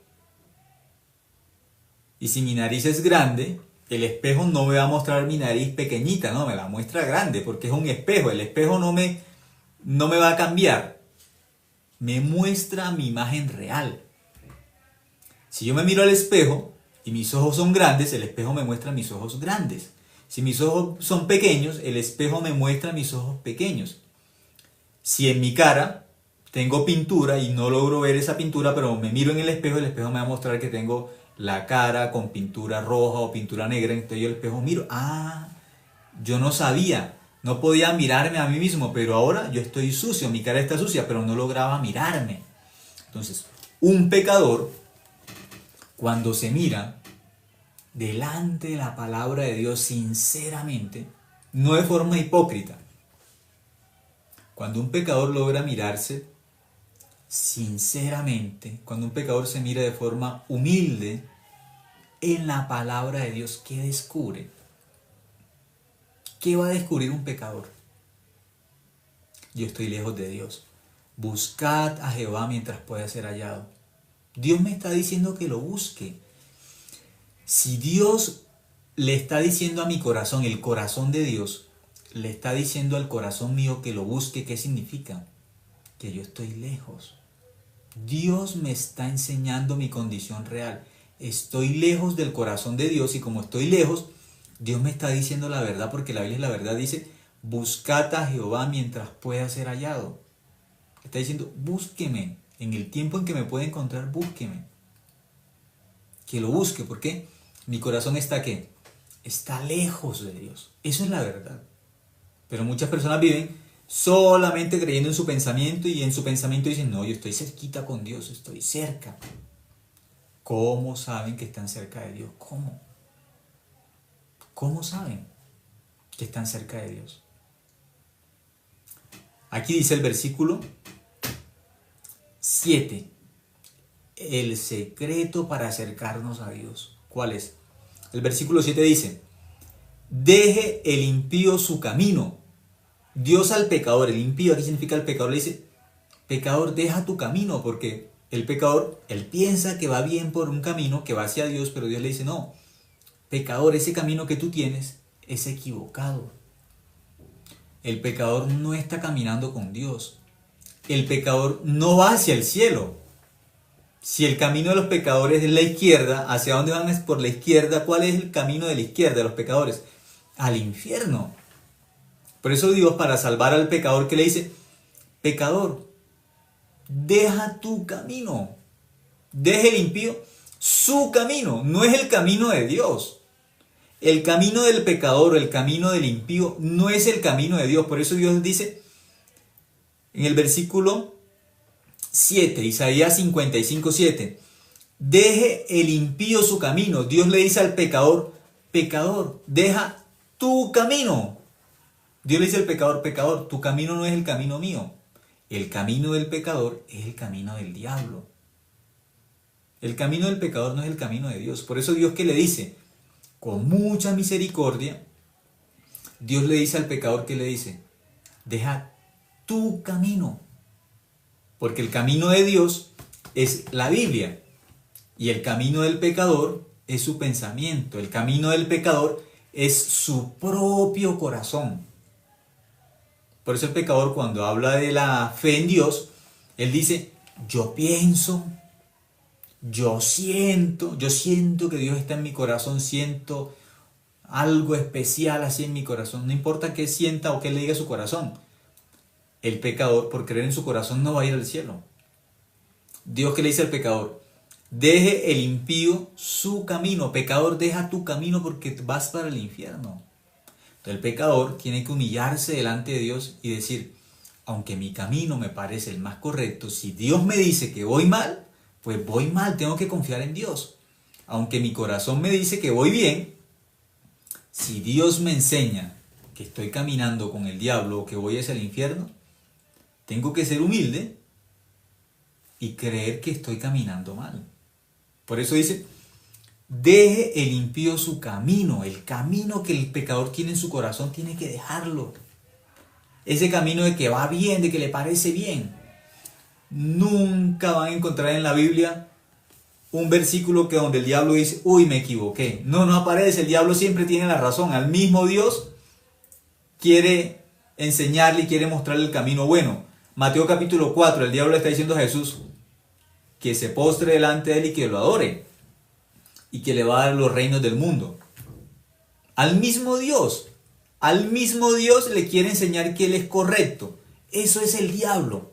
y si mi nariz es grande, el espejo no me va a mostrar mi nariz pequeñita, no, me la muestra grande porque es un espejo. El espejo no me va a cambiar, me muestra mi imagen real. Si yo me miro al espejo y mis ojos son grandes, el espejo me muestra mis ojos grandes. Si mis ojos son pequeños, el espejo me muestra mis ojos pequeños. Si en mi cara tengo pintura y no logro ver esa pintura, pero me miro en el espejo me va a mostrar que tengo la cara con pintura roja o pintura negra, entonces yo el espejo miro, yo no sabía, no podía mirarme a mí mismo, pero ahora yo estoy sucio, mi cara está sucia, pero no lograba mirarme. Entonces, un pecador, cuando se mira delante de la palabra de Dios sinceramente, no de forma hipócrita, cuando un pecador logra mirarse sinceramente, cuando un pecador se mira de forma humilde en la palabra de Dios, ¿qué descubre? ¿Qué va a descubrir un pecador? Yo estoy lejos de Dios. Buscad a Jehová mientras pueda ser hallado. Dios me está diciendo que lo busque. Si Dios le está diciendo a mi corazón, el corazón de Dios, le está diciendo al corazón mío que lo busque, ¿qué significa? Que yo estoy lejos. Dios me está enseñando mi condición real. Estoy lejos del corazón de Dios y como estoy lejos, Dios me está diciendo la verdad porque la Biblia es la verdad. Dice, buscad a Jehová mientras pueda ser hallado. Está diciendo, búsqueme. En el tiempo en que me pueda encontrar, búsqueme. Que lo busque. ¿Por qué? Mi corazón está ¿qué? Está lejos de Dios. Eso es la verdad. Pero muchas personas viven solamente creyendo en su pensamiento y en su pensamiento dicen, no, yo estoy cerquita con Dios, estoy cerca. ¿Cómo saben que están cerca de Dios? ¿Cómo? ¿Cómo saben que están cerca de Dios? Aquí dice el versículo 7. El secreto para acercarnos a Dios. ¿Cuál es? El versículo 7 dice, deje el impío su camino. Dios al pecador, el impío, aquí significa el pecador, le dice, pecador, deja tu camino, porque el pecador, él piensa que va bien por un camino, que va hacia Dios, pero Dios le dice, no, pecador, ese camino que tú tienes es equivocado. El pecador no está caminando con Dios. El pecador no va hacia el cielo. Si el camino de los pecadores es la izquierda, ¿hacia dónde van? Es por la izquierda. ¿Cuál es el camino de la izquierda de los pecadores? Al infierno. Por eso Dios, para salvar al pecador, ¿qué le dice? Pecador, deja tu camino. Deje el impío su camino. No es el camino de Dios. El camino del pecador, el camino del impío, no es el camino de Dios. Por eso Dios dice en el versículo 7, Isaías 55, 7, deje el impío su camino. Dios le dice al pecador, pecador, deja tu camino. Dios le dice al pecador, pecador, tu camino no es el camino mío. El camino del pecador es el camino del diablo. El camino del pecador no es el camino de Dios. Por eso Dios, ¿qué le dice? Con mucha misericordia, Dios le dice al pecador, ¿qué le dice? Deja tu camino. Porque el camino de Dios es la Biblia. Y el camino del pecador es su pensamiento. El camino del pecador es su propio corazón. Por eso el pecador, cuando habla de la fe en Dios, él dice, yo pienso, yo siento que Dios está en mi corazón, siento algo especial así en mi corazón. No importa qué sienta o qué le diga a su corazón. El pecador, por creer en su corazón, no va a ir al cielo. Dios, ¿qué le dice al pecador? Deje el impío su camino. Pecador, deja tu camino porque vas para el infierno. Entonces el pecador tiene que humillarse delante de Dios y decir, aunque mi camino me parece el más correcto, si Dios me dice que voy mal, pues voy mal, tengo que confiar en Dios. Aunque mi corazón me dice que voy bien, si Dios me enseña que estoy caminando con el diablo o que voy hacia el infierno, tengo que ser humilde y creer que estoy caminando mal. Por eso dice, deje el impío su camino. El camino que el pecador tiene en su corazón tiene que dejarlo. Ese camino de que va bien, de que le parece bien. Nunca van a encontrar en la Biblia un versículo que donde el diablo dice, uy, me equivoqué. No aparece, el diablo siempre tiene la razón. Al mismo Dios quiere enseñarle y quiere mostrarle el camino bueno. Mateo capítulo 4, el diablo le está diciendo a Jesús que se postre delante de él y que lo adore. Y que le va a dar los reinos del mundo. Al mismo Dios le quiere enseñar que él es correcto. Eso es el diablo.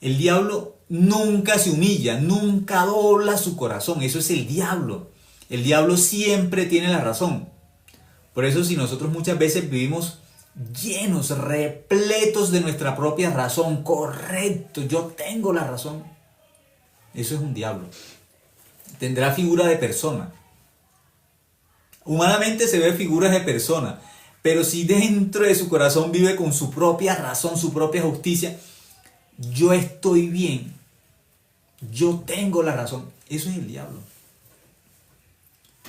El diablo nunca se humilla, nunca dobla su corazón. Eso es el diablo. El diablo siempre tiene la razón. Por eso si nosotros muchas veces vivimos llenos, repletos de nuestra propia razón, correcto, yo tengo la razón, eso es un diablo. Tendrá figura de persona. Humanamente se ve figuras de persona, pero si dentro de su corazón vive con su propia razón, su propia justicia, yo estoy bien, yo tengo la razón, eso es el diablo.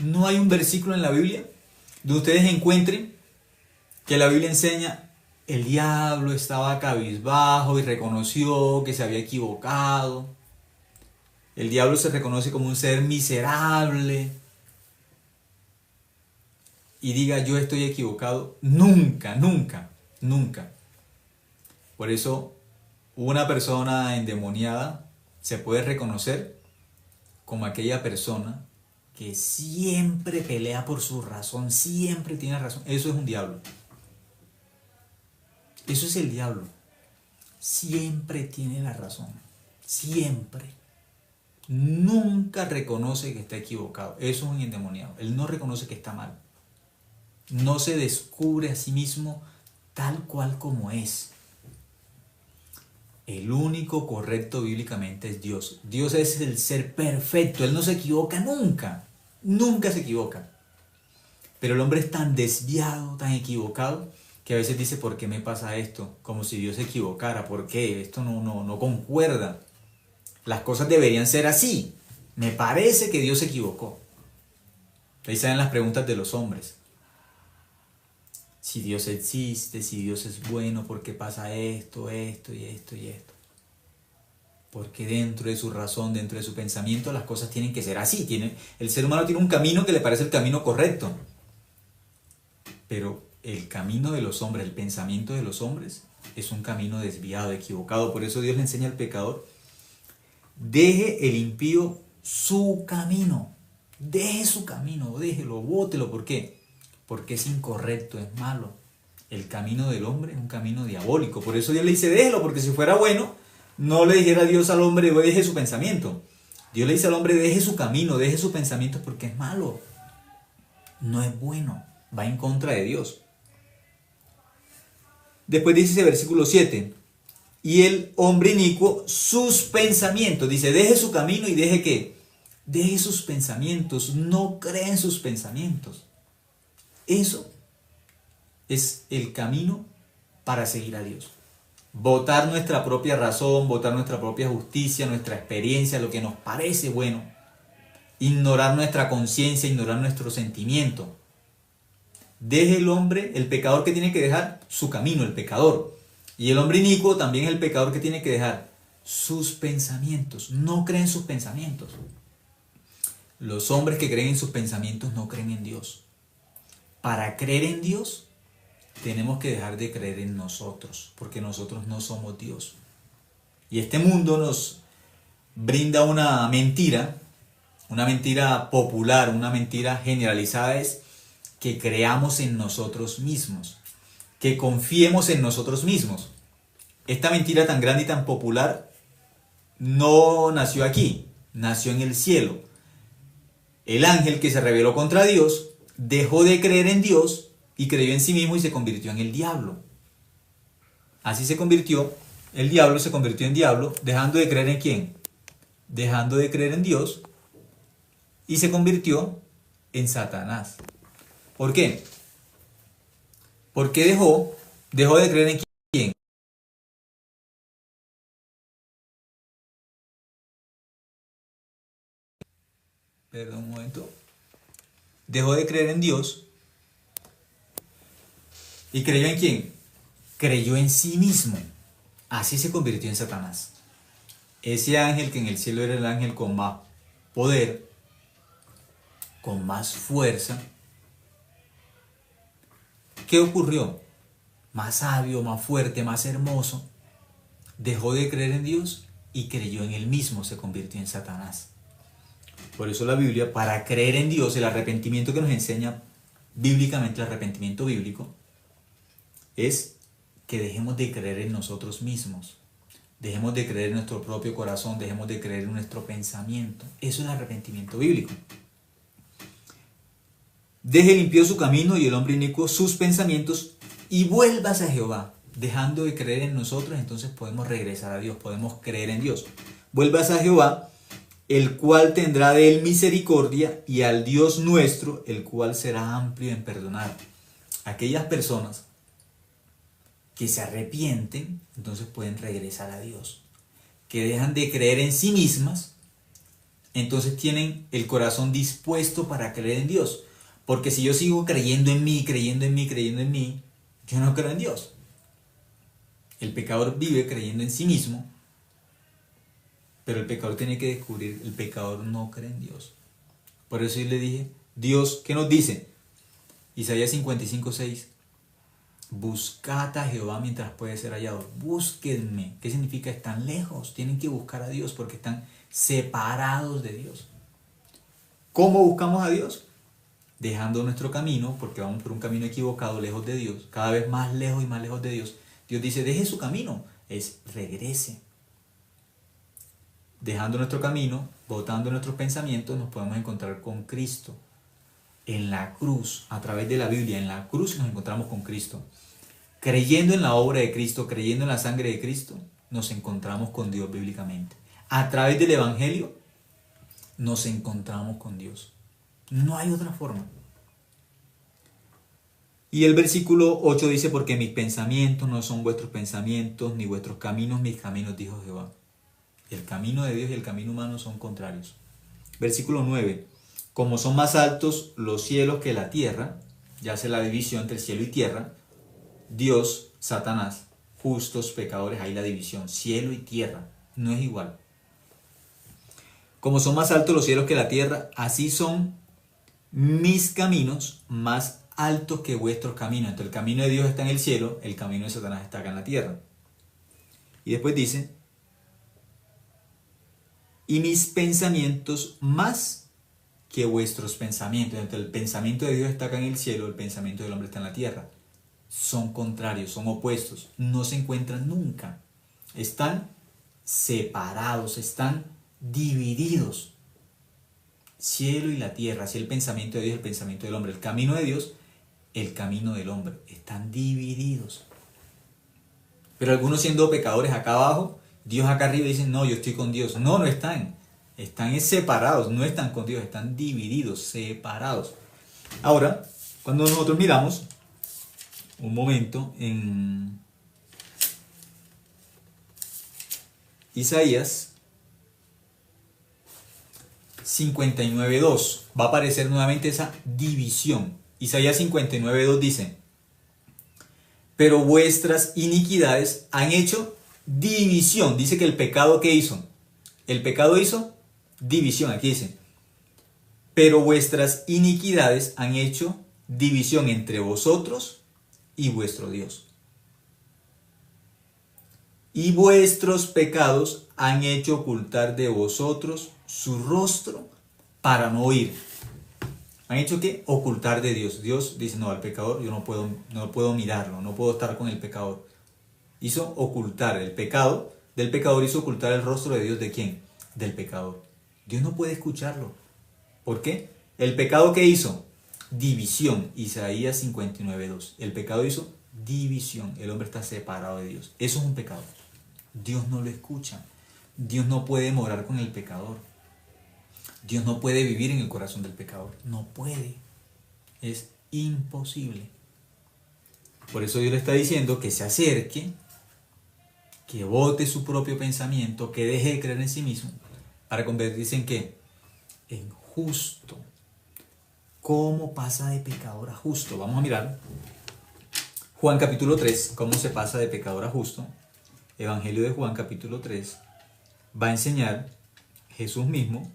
No hay un versículo en la Biblia donde ustedes encuentren que la Biblia enseña el diablo estaba cabizbajo y reconoció que se había equivocado. El diablo se reconoce como un ser miserable y diga yo estoy equivocado. Nunca, nunca, nunca. Por eso una persona endemoniada se puede reconocer como aquella persona que siempre pelea por su razón, siempre tiene razón. Eso es un diablo. Eso es el diablo. Siempre tiene la razón. Siempre. Nunca reconoce que está equivocado. Eso es un endemoniado. Él no reconoce que está mal. No se descubre a sí mismo tal cual como es. El único correcto bíblicamente es Dios. Dios es el ser perfecto. Él no se equivoca nunca. Nunca se equivoca. Pero el hombre es tan desviado, tan equivocado, que a veces dice, ¿por qué me pasa esto? Como si Dios se equivocara. ¿Por qué? Esto no concuerda. Las cosas deberían ser así. Me parece que Dios se equivocó. Ahí salen las preguntas de los hombres. Si Dios existe, si Dios es bueno, ¿por qué pasa esto, esto y esto y esto? Porque dentro de su razón, dentro de su pensamiento, las cosas tienen que ser así. El ser humano tiene un camino que le parece el camino correcto. Pero el camino de los hombres, el pensamiento de los hombres, es un camino desviado, equivocado. Por eso Dios le enseña al pecador, deje el impío su camino. Deje su camino, déjelo, bótelo. ¿Por qué? Porque es incorrecto, es malo. El camino del hombre es un camino diabólico. Por eso Dios le dice, déjelo, porque si fuera bueno, no le dijera Dios al hombre, deje su pensamiento. Dios le dice al hombre, deje su camino, deje su pensamiento, porque es malo. No es bueno, va en contra de Dios. Después dice ese versículo 7, y el hombre inicuo sus pensamientos. Dice, deje su camino y deje ¿qué? Deje sus pensamientos, no crea en sus pensamientos. Eso es el camino para seguir a Dios. Votar nuestra propia razón, votar nuestra propia justicia, nuestra experiencia, lo que nos parece bueno. Ignorar nuestra conciencia, ignorar nuestro sentimiento. Deje el hombre, el pecador que tiene que dejar su camino, el pecador. Y el hombre inicuo también es el pecador que tiene que dejar sus pensamientos. No creen en sus pensamientos. Los hombres que creen en sus pensamientos no creen en Dios. Para creer en Dios, tenemos que dejar de creer en nosotros, porque nosotros no somos Dios. Y este mundo nos brinda una mentira popular, una mentira generalizada, es que creamos en nosotros mismos, que confiemos en nosotros mismos. Esta mentira tan grande y tan popular no nació aquí, nació en el cielo. El ángel que se rebeló contra Dios dejó de creer en Dios y creyó en sí mismo y se convirtió en el diablo. Así se convirtió, el diablo se convirtió en diablo, dejando de creer en ¿quién? Dejando de creer en Dios y se convirtió en Satanás. ¿Por qué? Porque dejó de creer en ¿quién? Perdón un momento. Dejó de creer en Dios y creyó en ¿quién? Creyó en sí mismo. Así se convirtió en Satanás. Ese ángel que en el cielo era el ángel con más poder, con más fuerza. ¿Qué ocurrió? Más sabio, más fuerte, más hermoso. Dejó de creer en Dios y creyó en él mismo, se convirtió en Satanás. Por eso la Biblia, para creer en Dios, el arrepentimiento que nos enseña bíblicamente, el arrepentimiento bíblico, es que dejemos de creer en nosotros mismos. Dejemos de creer en nuestro propio corazón, dejemos de creer en nuestro pensamiento. Eso es el arrepentimiento bíblico. Deje limpio su camino y el hombre inicuo sus pensamientos y vuelvas a Jehová. Dejando de creer en nosotros, entonces podemos regresar a Dios, podemos creer en Dios. Vuelvas a Jehová, el cual tendrá de él misericordia, y al Dios nuestro, el cual será amplio en perdonar. Aquellas personas que se arrepienten, entonces pueden regresar a Dios. Que dejan de creer en sí mismas, entonces tienen el corazón dispuesto para creer en Dios. Porque si yo sigo creyendo en mí, yo no creo en Dios. El pecador vive creyendo en sí mismo, pero el pecador tiene que descubrir, el pecador no cree en Dios. Por eso yo le dije, Dios, ¿qué nos dice? Isaías 55:6. Buscad a Jehová mientras puede ser hallado. Búsquenme. ¿Qué significa? Están lejos. Tienen que buscar a Dios porque están separados de Dios. ¿Cómo buscamos a Dios? Dejando nuestro camino, porque vamos por un camino equivocado, lejos de Dios, cada vez más lejos y más lejos de Dios. Dios dice, deje su camino, regrese. Dejando nuestro camino, botando nuestros pensamientos, nos podemos encontrar con Cristo. En la cruz, a través de la Biblia, en la cruz nos encontramos con Cristo. Creyendo en la obra de Cristo, creyendo en la sangre de Cristo, nos encontramos con Dios bíblicamente. A través del Evangelio, nos encontramos con Dios. No hay otra forma. Y el versículo 8 dice, porque mis pensamientos no son vuestros pensamientos, ni vuestros caminos mis caminos, dijo Jehová. El camino de Dios y el camino humano son contrarios. Versículo 9, como son más altos los cielos que la tierra, ya hace la división entre cielo y tierra, Dios, Satanás, justos, pecadores, hay la división, cielo y tierra, no es igual. Como son más altos los cielos que la tierra, así son mis caminos más altos que vuestros caminos. Entonces el camino de Dios está en el cielo, el camino de Satanás está acá en la tierra. Y después dice, y mis pensamientos más que vuestros pensamientos. Entonces el pensamiento de Dios está acá en el cielo, el pensamiento del hombre está en la tierra. Son contrarios, son opuestos, no se encuentran nunca. Están separados, están divididos. Cielo y la tierra, así el pensamiento de Dios, el pensamiento del hombre, el camino de Dios, el camino del hombre, están divididos. Pero algunos siendo pecadores acá abajo, Dios acá arriba dicen, no, yo estoy con Dios. No, no están, están separados, no están con Dios, están divididos, separados. Ahora, cuando nosotros miramos, un momento, en Isaías 59:2 va a aparecer nuevamente esa división. Isaías 59:2 dice, pero vuestras iniquidades han hecho división. Dice que el pecado, ¿qué hizo? El pecado hizo división. Aquí dice, pero vuestras iniquidades han hecho división entre vosotros y vuestro Dios. Y vuestros pecados han hecho ocultar de vosotros su rostro para no oír. ¿Han hecho qué? Ocultar de Dios. Dios dice, no, al pecador yo no puedo mirarlo, no puedo estar con el pecador. Hizo ocultar el pecado, del pecador hizo ocultar el rostro de Dios. ¿De quién? Del pecador. Dios no puede escucharlo. ¿Por qué? ¿El pecado qué hizo? División. Isaías 59:2. El pecado hizo división. El hombre está separado de Dios. Eso es un pecado. Dios no lo escucha. Dios no puede morar con el pecador. Dios no puede vivir en el corazón del pecador. No puede. Es imposible. Por eso Dios le está diciendo que se acerque, que bote su propio pensamiento, que deje de creer en sí mismo, para convertirse en ¿qué? En justo. ¿Cómo pasa de pecador a justo? Vamos a mirar Juan capítulo 3, cómo se pasa de pecador a justo. Evangelio de Juan capítulo 3 va a enseñar Jesús mismo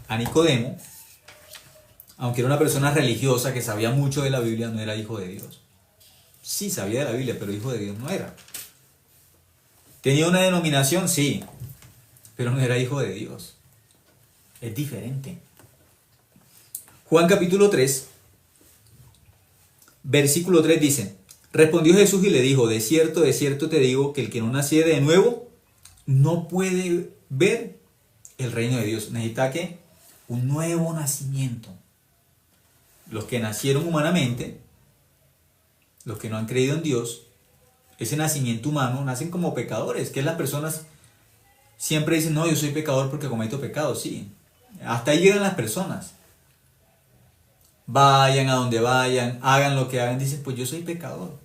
a Nicodemo, aunque era una persona religiosa que sabía mucho de la Biblia, no era hijo de Dios. Sí sabía de la Biblia, pero hijo de Dios no era. ¿Tenía una denominación? Sí, pero no era hijo de Dios. Es diferente. Juan capítulo 3, versículo 3 dice, respondió Jesús y le dijo, de cierto te digo, que el que no naciere de nuevo no puede ver el reino de Dios. Necesita ¿qué? Un nuevo nacimiento. Los que nacieron humanamente, los que no han creído en Dios, ese nacimiento humano, nacen como pecadores, que las personas siempre dicen, no, yo soy pecador porque cometo pecados, sí. Hasta ahí llegan las personas. Vayan a donde vayan, hagan lo que hagan, dicen, pues yo soy pecador.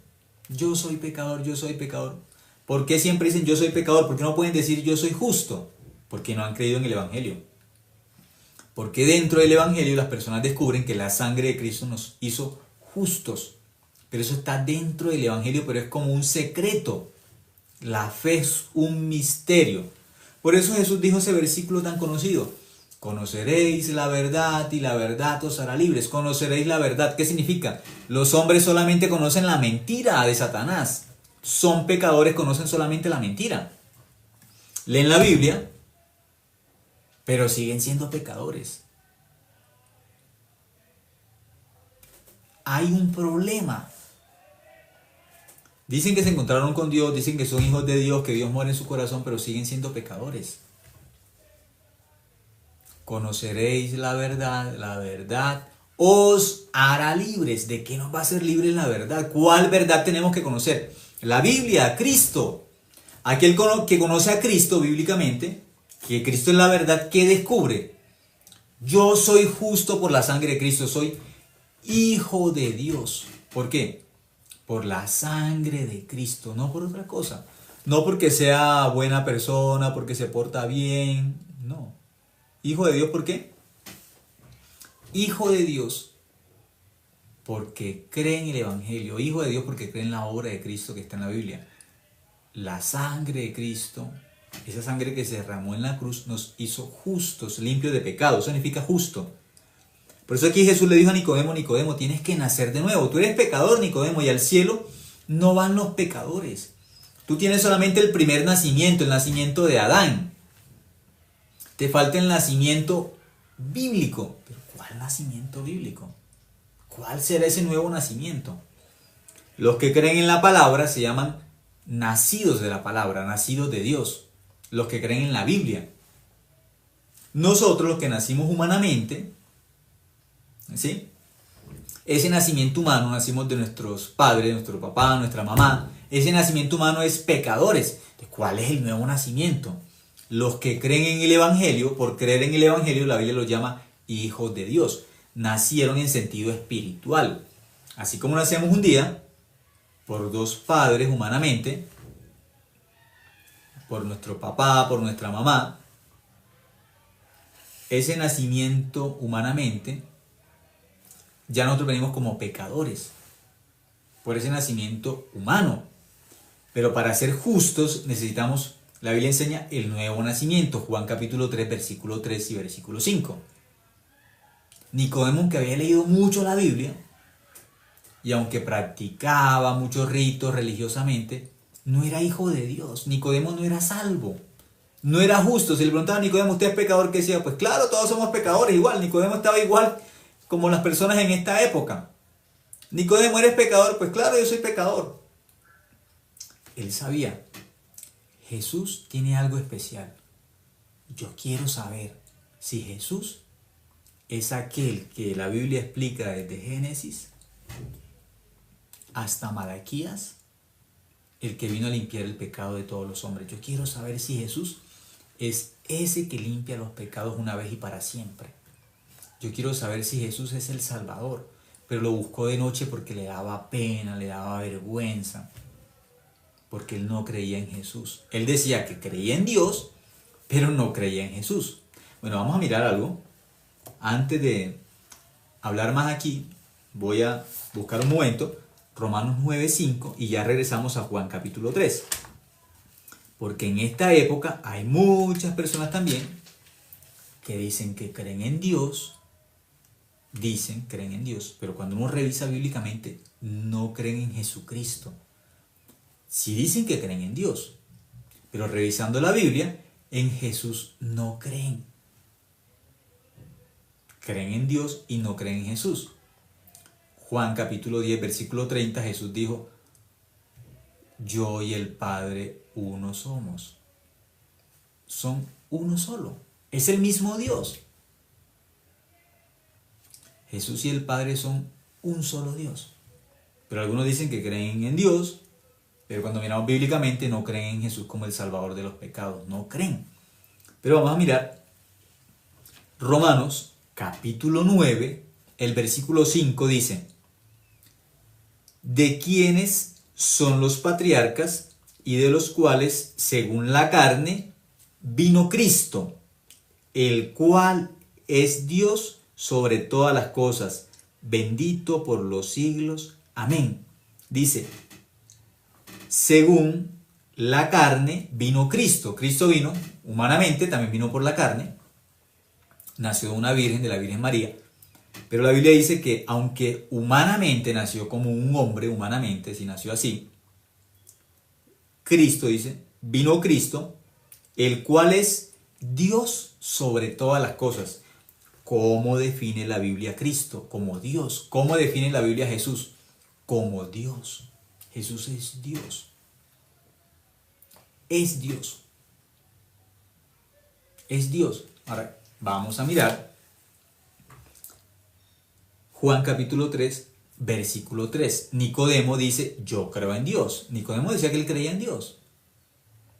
Yo soy pecador, yo soy pecador. ¿Por qué siempre dicen yo soy pecador? ¿Por qué no pueden decir yo soy justo? Porque no han creído en el Evangelio. Porque dentro del Evangelio las personas descubren que la sangre de Cristo nos hizo justos. Pero eso está dentro del Evangelio, pero es como un secreto. La fe es un misterio. Por eso Jesús dijo ese versículo tan conocido. Conoceréis la verdad y la verdad os hará libres. Conoceréis la verdad. ¿Qué significa? Los hombres solamente conocen la mentira de Satanás. Son pecadores, conocen solamente la mentira. Leen la Biblia, pero siguen siendo pecadores. Hay un problema. Dicen que se encontraron con Dios, dicen que son hijos de Dios, que Dios muere en su corazón, pero siguen siendo pecadores. Conoceréis la verdad os hará libres. ¿De qué nos va a hacer libres la verdad? ¿Cuál verdad tenemos que conocer? La Biblia, Cristo. Aquel que conoce a Cristo bíblicamente, que Cristo es la verdad, ¿qué descubre? Yo soy justo por la sangre de Cristo, soy hijo de Dios. ¿Por qué? Por la sangre de Cristo, no por otra cosa. No porque sea buena persona, porque se porta bien, no. Hijo de Dios, ¿por qué? Hijo de Dios porque cree en el Evangelio. Hijo de Dios porque cree en la obra de Cristo que está en la Biblia. La sangre de Cristo, esa sangre que se derramó en la cruz, nos hizo justos, limpios de pecado. Eso significa justo. Por eso aquí Jesús le dijo a Nicodemo, Nicodemo, tienes que nacer de nuevo. Tú eres pecador, Nicodemo, y al cielo no van los pecadores. Tú tienes solamente el primer nacimiento, el nacimiento de Adán. Te falta el nacimiento bíblico. ¿Pero cuál nacimiento bíblico? ¿Cuál será ese nuevo nacimiento? Los que creen en la palabra se llaman nacidos de la palabra, nacidos de Dios. Los que creen en la Biblia. Nosotros, los que nacimos humanamente, ¿sí? Ese nacimiento humano, nacimos de nuestros padres, nuestro papá, nuestra mamá. Ese nacimiento humano es pecadores. ¿Cuál es el nuevo nacimiento? Los que creen en el Evangelio, por creer en el Evangelio, la Biblia los llama hijos de Dios. Nacieron en sentido espiritual. Así como nacemos un día, por dos padres humanamente, por nuestro papá, por nuestra mamá, ese nacimiento humanamente, ya nosotros venimos como pecadores, por ese nacimiento humano. Pero para ser justos necesitamos, la Biblia enseña el nuevo nacimiento, Juan capítulo 3, versículo 3 y versículo 5. Nicodemo, que había leído mucho la Biblia, y aunque practicaba muchos ritos religiosamente, no era hijo de Dios. Nicodemo no era salvo, no era justo. Si le preguntaba a Nicodemo, ¿usted es pecador? ¿Qué decía? Pues claro, todos somos pecadores igual. Nicodemo estaba igual como las personas en esta época. Nicodemo, ¿eres pecador? Pues claro, yo soy pecador. Él sabía, Jesús tiene algo especial. Yo quiero saber si Jesús es aquel que la Biblia explica desde Génesis hasta Malaquías, el que vino a limpiar el pecado de todos los hombres. Yo quiero saber si Jesús es ese que limpia los pecados una vez y para siempre. Yo quiero saber si Jesús es el Salvador, pero lo buscó de noche porque le daba pena, le daba vergüenza, porque él no creía en Jesús. Él decía que creía en Dios, pero no creía en Jesús. Bueno, vamos a mirar algo. Antes de hablar más aquí, voy a buscar un momento Romanos 9:5 y ya regresamos a Juan capítulo 3. Porque en esta época hay muchas personas también que dicen que creen en Dios, creen en Dios, pero cuando uno revisa bíblicamente, no creen en Jesucristo. Sí dicen que creen en Dios, pero revisando la Biblia, en Jesús no creen. Creen en Dios y no creen en Jesús. Juan capítulo 10, versículo 30, Jesús dijo, yo y el Padre uno somos. son uno solo. Es el mismo Dios. Jesús y el Padre son un solo Dios. Pero algunos dicen que creen en Dios, pero cuando miramos bíblicamente no creen en Jesús como el Salvador de los pecados. No creen. Pero vamos a mirar Romanos capítulo 9, el versículo 5 dice: ¿de quiénes son los patriarcas y de los cuales, según la carne, vino Cristo, el cual es Dios sobre todas las cosas, bendito por los siglos? Amén. Dice, según la carne vino Cristo. Cristo vino humanamente, también vino por la carne. Nació de una virgen, de la Virgen María. Pero la Biblia dice que aunque humanamente nació como un hombre, humanamente, si nació así, Cristo dice, vino Cristo, el cual es Dios sobre todas las cosas. ¿Cómo define la Biblia a Cristo? Como Dios. ¿Cómo define la Biblia a Jesús? Como Dios. Jesús es Dios. Es Dios. Es Dios. Ahora vamos a mirar Juan capítulo 3, versículo 3. Nicodemo dice, yo creo en Dios. Nicodemo decía que él creía en Dios.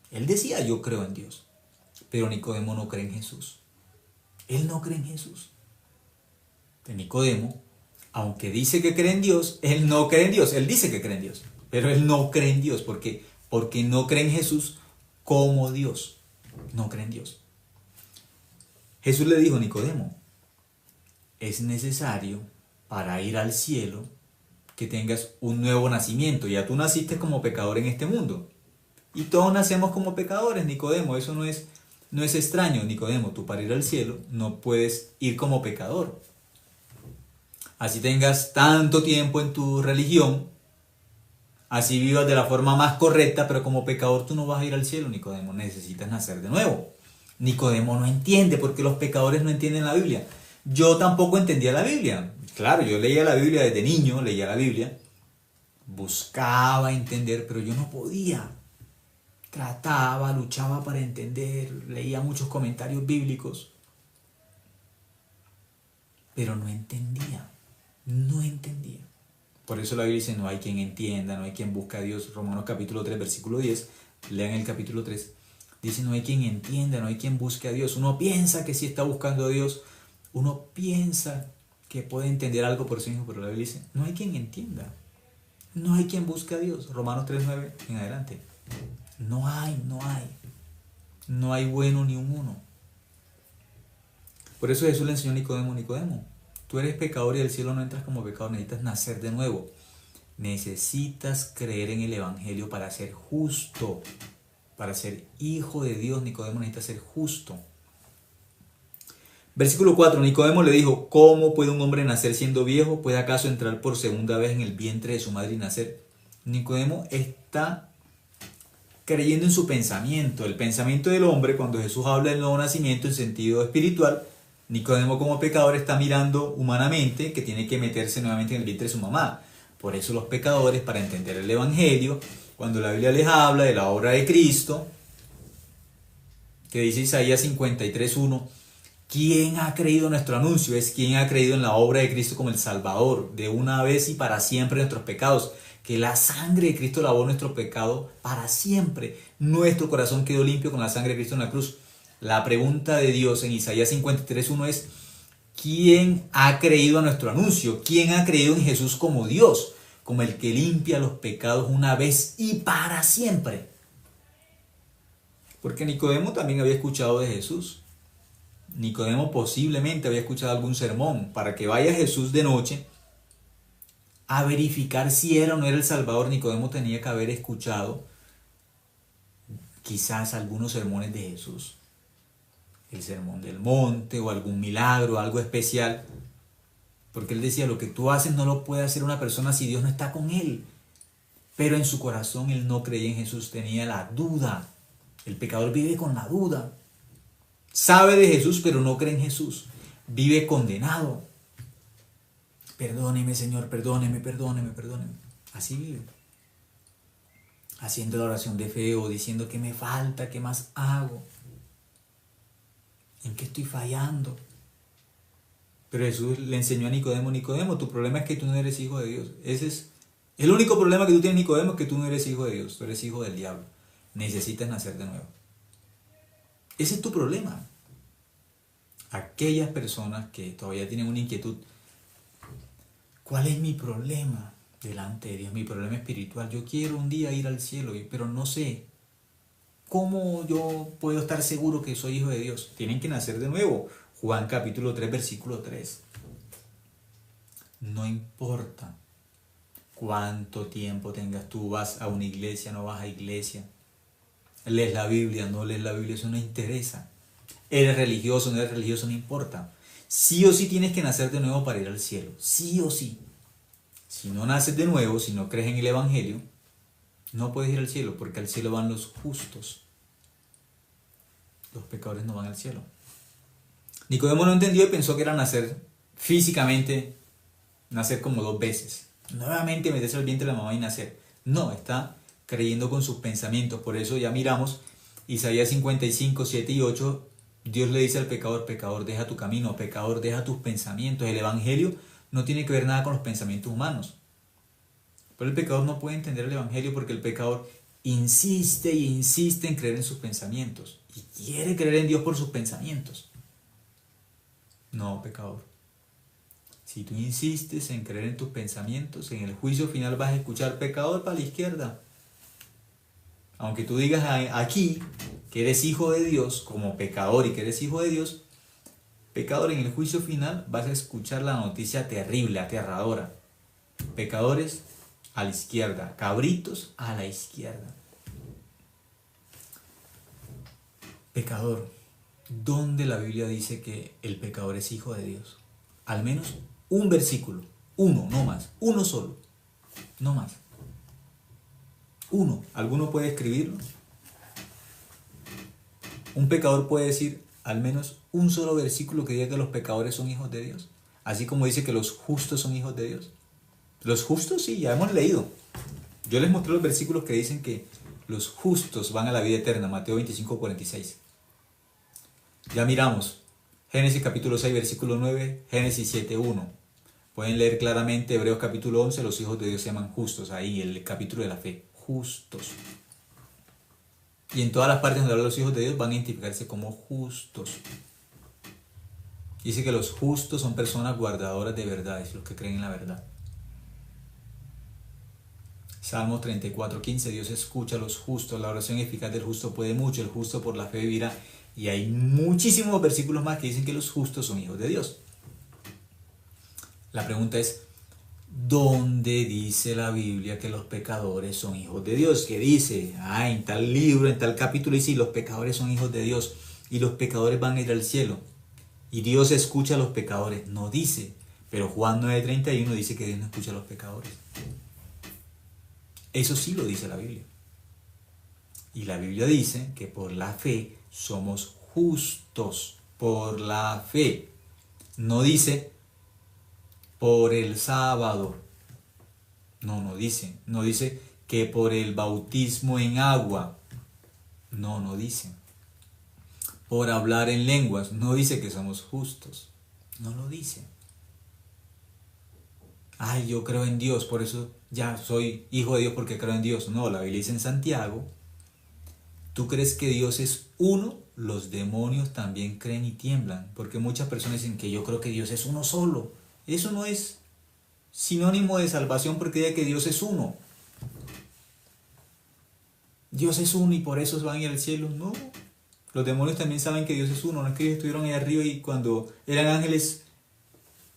Él decía, yo creo en Dios. Pero Nicodemo no cree en Jesús. Él no cree en Jesús. De Nicodemo, aunque dice que cree en Dios, él no cree en Dios. Él dice que cree en Dios, pero él no cree en Dios. ¿Por qué? Porque no cree en Jesús como Dios. No cree en Dios. Jesús le dijo a Nicodemo, es necesario para ir al cielo que tengas un nuevo nacimiento. Ya tú naciste como pecador en este mundo. Y todos nacemos como pecadores, Nicodemo. Eso no es extraño, Nicodemo. Tú para ir al cielo no puedes ir como pecador. Así tengas tanto tiempo en tu religión, así vivas de la forma más correcta, pero como pecador tú no vas a ir al cielo, Nicodemo. Necesitas nacer de nuevo. Nicodemo no entiende porque los pecadores no entienden la Biblia. Yo tampoco entendía la Biblia. Claro, yo leía la Biblia desde niño, leía la Biblia, buscaba entender, pero yo no podía. Trataba, luchaba para entender, leía muchos comentarios bíblicos, pero no entendía. No entendía. Por eso la Biblia dice, no hay quien entienda, no hay quien busque a Dios. Romanos capítulo 3, versículo 10, lean el capítulo 3. Dice, no hay quien entienda, no hay quien busque a Dios. Uno piensa que sí está buscando a Dios, uno piensa que puede entender algo por sí mismo, pero la Biblia dice, no hay quien entienda, no hay quien busque a Dios. Romanos 3, 9 en adelante. No hay bueno ni un uno. Por eso Jesús le enseñó a Nicodemo, tú eres pecador y al cielo no entras como pecador, necesitas nacer de nuevo. Necesitas creer en el Evangelio para ser justo, para ser hijo de Dios. Nicodemo necesita ser justo. Versículo 4, Nicodemo le dijo, ¿cómo puede un hombre nacer siendo viejo? ¿Puede acaso entrar por segunda vez en el vientre de su madre y nacer? Nicodemo está creyendo en su pensamiento. El pensamiento del hombre, cuando Jesús habla del nuevo nacimiento en sentido espiritual, Nicodemo como pecador está mirando humanamente que tiene que meterse nuevamente en el vientre de su mamá. Por eso los pecadores, para entender el Evangelio, cuando la Biblia les habla de la obra de Cristo, que dice Isaías 53:1, ¿quién ha creído en nuestro anuncio? Es quien ha creído en la obra de Cristo como el Salvador, de una vez y para siempre nuestros pecados. Que la sangre de Cristo lavó nuestro pecado para siempre. Nuestro corazón quedó limpio con la sangre de Cristo en la cruz. La pregunta de Dios en Isaías 53:1 es, ¿quién ha creído a nuestro anuncio? ¿Quién ha creído en Jesús como Dios? Como el que limpia los pecados una vez y para siempre. Porque Nicodemo también había escuchado de Jesús. Nicodemo posiblemente había escuchado algún sermón. Para que vaya Jesús de noche a verificar si era o no era el Salvador, Nicodemo tenía que haber escuchado quizás algunos sermones de Jesús. El sermón del monte o algún milagro, algo especial. Porque él decía, lo que tú haces no lo puede hacer una persona si Dios no está con él. Pero en su corazón él no creía en Jesús, tenía la duda. El pecador vive con la duda. Sabe de Jesús, pero no cree en Jesús. Vive condenado. Perdóneme, Señor, perdóneme. Así vive. Haciendo la oración de fe o diciendo que me falta, ¿qué más hago? ¿En qué estoy fallando? Pero Jesús le enseñó a Nicodemo, Nicodemo, tu problema es que tú no eres hijo de Dios. Ese es el único problema que tú tienes, Nicodemo, es que tú no eres hijo de Dios, tú eres hijo del diablo. Necesitas nacer de nuevo. Ese es tu problema. Aquellas personas que todavía tienen una inquietud, ¿cuál es mi problema delante de Dios? Mi problema espiritual. Yo quiero un día ir al cielo, pero no sé. ¿Cómo yo puedo estar seguro que soy hijo de Dios? Tienen que nacer de nuevo. Juan capítulo 3, versículo 3. No importa cuánto tiempo tengas tú, vas a una iglesia, no vas a iglesia, lees la Biblia, no lees la Biblia, eso no interesa. Eres religioso, no eres religioso, no importa. Sí o sí tienes que nacer de nuevo para ir al cielo. Sí o sí. Si no naces de nuevo, si no crees en el Evangelio, no puedes ir al cielo, porque al cielo van los justos. Los pecadores no van al cielo. Nicodemo no entendió y pensó que era nacer físicamente, nacer como 2 veces. Nuevamente meterse al vientre de la mamá y nacer. No, está creyendo con sus pensamientos. Por eso ya miramos Isaías 55, 7 y 8. Dios le dice al pecador, pecador, deja tu camino, pecador, deja tus pensamientos. El Evangelio no tiene que ver nada con los pensamientos humanos. Pero el pecador no puede entender el Evangelio porque el pecador insiste y insiste en creer en sus pensamientos. Y quiere creer en Dios por sus pensamientos. No, pecador. Si tú insistes en creer en tus pensamientos, en el juicio final vas a escuchar pecador para la izquierda. Aunque tú digas aquí que eres hijo de Dios, como pecador y que eres hijo de Dios, pecador, en el juicio final vas a escuchar la noticia terrible, aterradora. Pecadores a la izquierda, cabritos a la izquierda. Pecador, ¿dónde la Biblia dice que el pecador es hijo de Dios? Al menos un versículo, uno, no más, uno solo, no más. Uno, ¿alguno puede escribirlo? Un pecador puede decir al menos un solo versículo que diga que los pecadores son hijos de Dios, así como dice que los justos son hijos de Dios. Los justos sí, ya hemos leído. Yo les mostré los versículos que dicen que los justos van a la vida eterna, Mateo 25, 46. Ya miramos Génesis capítulo 6, versículo 9, Génesis 7, 1. Pueden leer claramente Hebreos capítulo 11, los hijos de Dios se llaman justos, ahí el capítulo de la fe, justos. Y en todas las partes donde habla de los hijos de Dios van a identificarse como justos. Dice que los justos son personas guardadoras de verdades, los que creen en la verdad. Salmo 34, 15, Dios escucha a los justos, la oración eficaz del justo puede mucho, el justo por la fe vivirá. Y hay muchísimos versículos más que dicen que los justos son hijos de Dios. La pregunta es, ¿dónde dice la Biblia que los pecadores son hijos de Dios? ¿Qué dice? En tal libro, en tal capítulo dice, los pecadores son hijos de Dios y los pecadores van a ir al cielo. Y Dios escucha a los pecadores. No dice, pero Juan 9:31 dice que Dios no escucha a los pecadores. Eso sí lo dice la Biblia. Y la Biblia dice que por la fe somos justos. Por la fe. No dice por el sábado. No dice. No dice que por el bautismo en agua. No dice. Por hablar en lenguas. No dice que somos justos. No lo dice. Yo creo en Dios, por eso ya soy hijo de Dios porque creo en Dios. No, la Biblia dice en Santiago, ¿tú crees que Dios es uno? Los demonios también creen y tiemblan, porque muchas personas dicen que yo creo que Dios es uno solo. Eso no es sinónimo de salvación porque diga que Dios es uno. Dios es uno y por eso van a ir al cielo. No, los demonios también saben que Dios es uno. No es que ellos estuvieron ahí arriba y cuando eran ángeles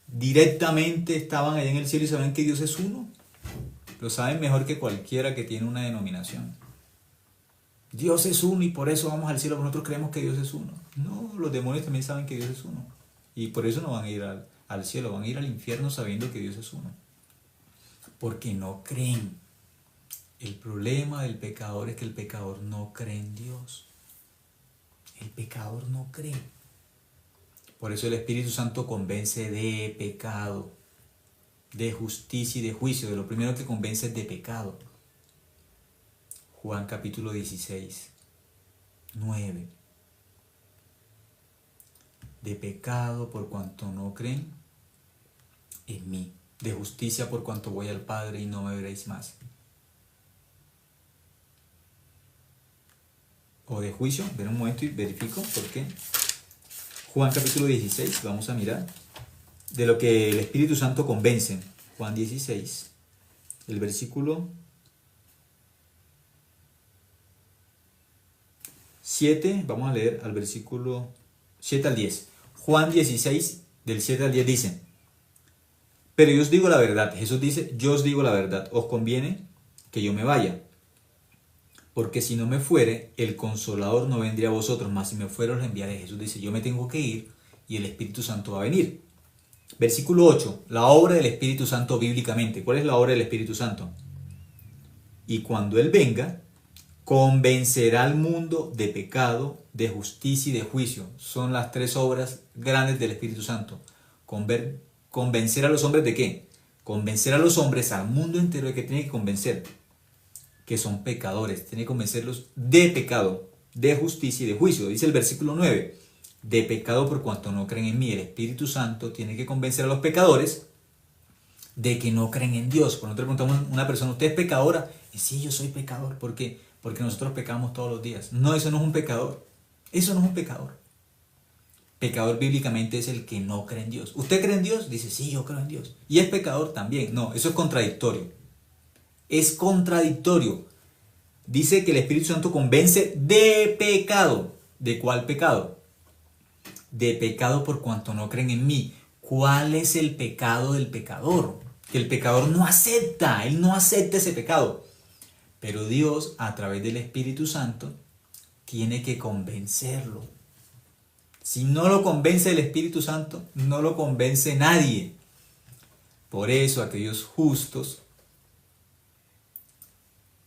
directamente estaban allá en el cielo y saben que Dios es uno. Lo saben mejor que cualquiera que tiene una denominación. Dios es uno y por eso vamos al cielo, nosotros creemos que Dios es uno. No, los demonios también saben que Dios es uno. Y por eso no van a ir al cielo, van a ir al infierno sabiendo que Dios es uno. Porque no creen. El problema del pecador es que el pecador no cree en Dios. El pecador no cree. Por eso el Espíritu Santo convence de pecado, de justicia y de juicio. De lo primero que convence es de pecado. Juan capítulo 16, 9. de pecado por cuanto no creen en mí, de justicia por cuanto voy al Padre y no me veréis más. O de juicio, ven un momento y verifico por qué. Juan capítulo 16, vamos a mirar, de lo que el Espíritu Santo convence. Juan 16, el versículo 7, vamos a leer al versículo 7 al 10. Juan 16, del 7 al 10 dice: pero yo os digo la verdad. Jesús dice, yo os digo la verdad, os conviene que yo me vaya. Porque si no me fuere, el Consolador no vendría a vosotros, mas si me fuere os enviaré. Jesús dice, yo me tengo que ir y el Espíritu Santo va a venir. Versículo 8, la obra del Espíritu Santo bíblicamente. ¿Cuál es la obra del Espíritu Santo? Y cuando Él venga, convencerá al mundo de pecado, de justicia y de juicio. Son las tres obras grandes del Espíritu Santo. ¿Convencer a los hombres de qué? Convencer a los hombres, al mundo entero, de que tiene que convencer, que son pecadores. Tiene que convencerlos de pecado, de justicia y de juicio. Dice el versículo 9, de pecado por cuanto no creen en mí. El Espíritu Santo tiene que convencer a los pecadores de que no creen en Dios. Cuando nosotros preguntamos a una persona, ¿usted es pecadora? Y sí, yo soy pecador. ¿Por qué? Porque nosotros pecamos todos los días. No, eso no es un pecador. Eso no es un pecador. Pecador bíblicamente es el que no cree en Dios. ¿Usted cree en Dios? Dice, sí, yo creo en Dios. ¿Y es pecador también? No, eso es contradictorio. Es contradictorio. Dice que el Espíritu Santo convence de pecado. ¿De cuál pecado? De pecado por cuanto no creen en mí. ¿Cuál es el pecado del pecador? Que el pecador no acepta. Él no acepta ese pecado. Pero Dios, a través del Espíritu Santo, tiene que convencerlo. Si no lo convence el Espíritu Santo, no lo convence nadie. Por eso aquellos justos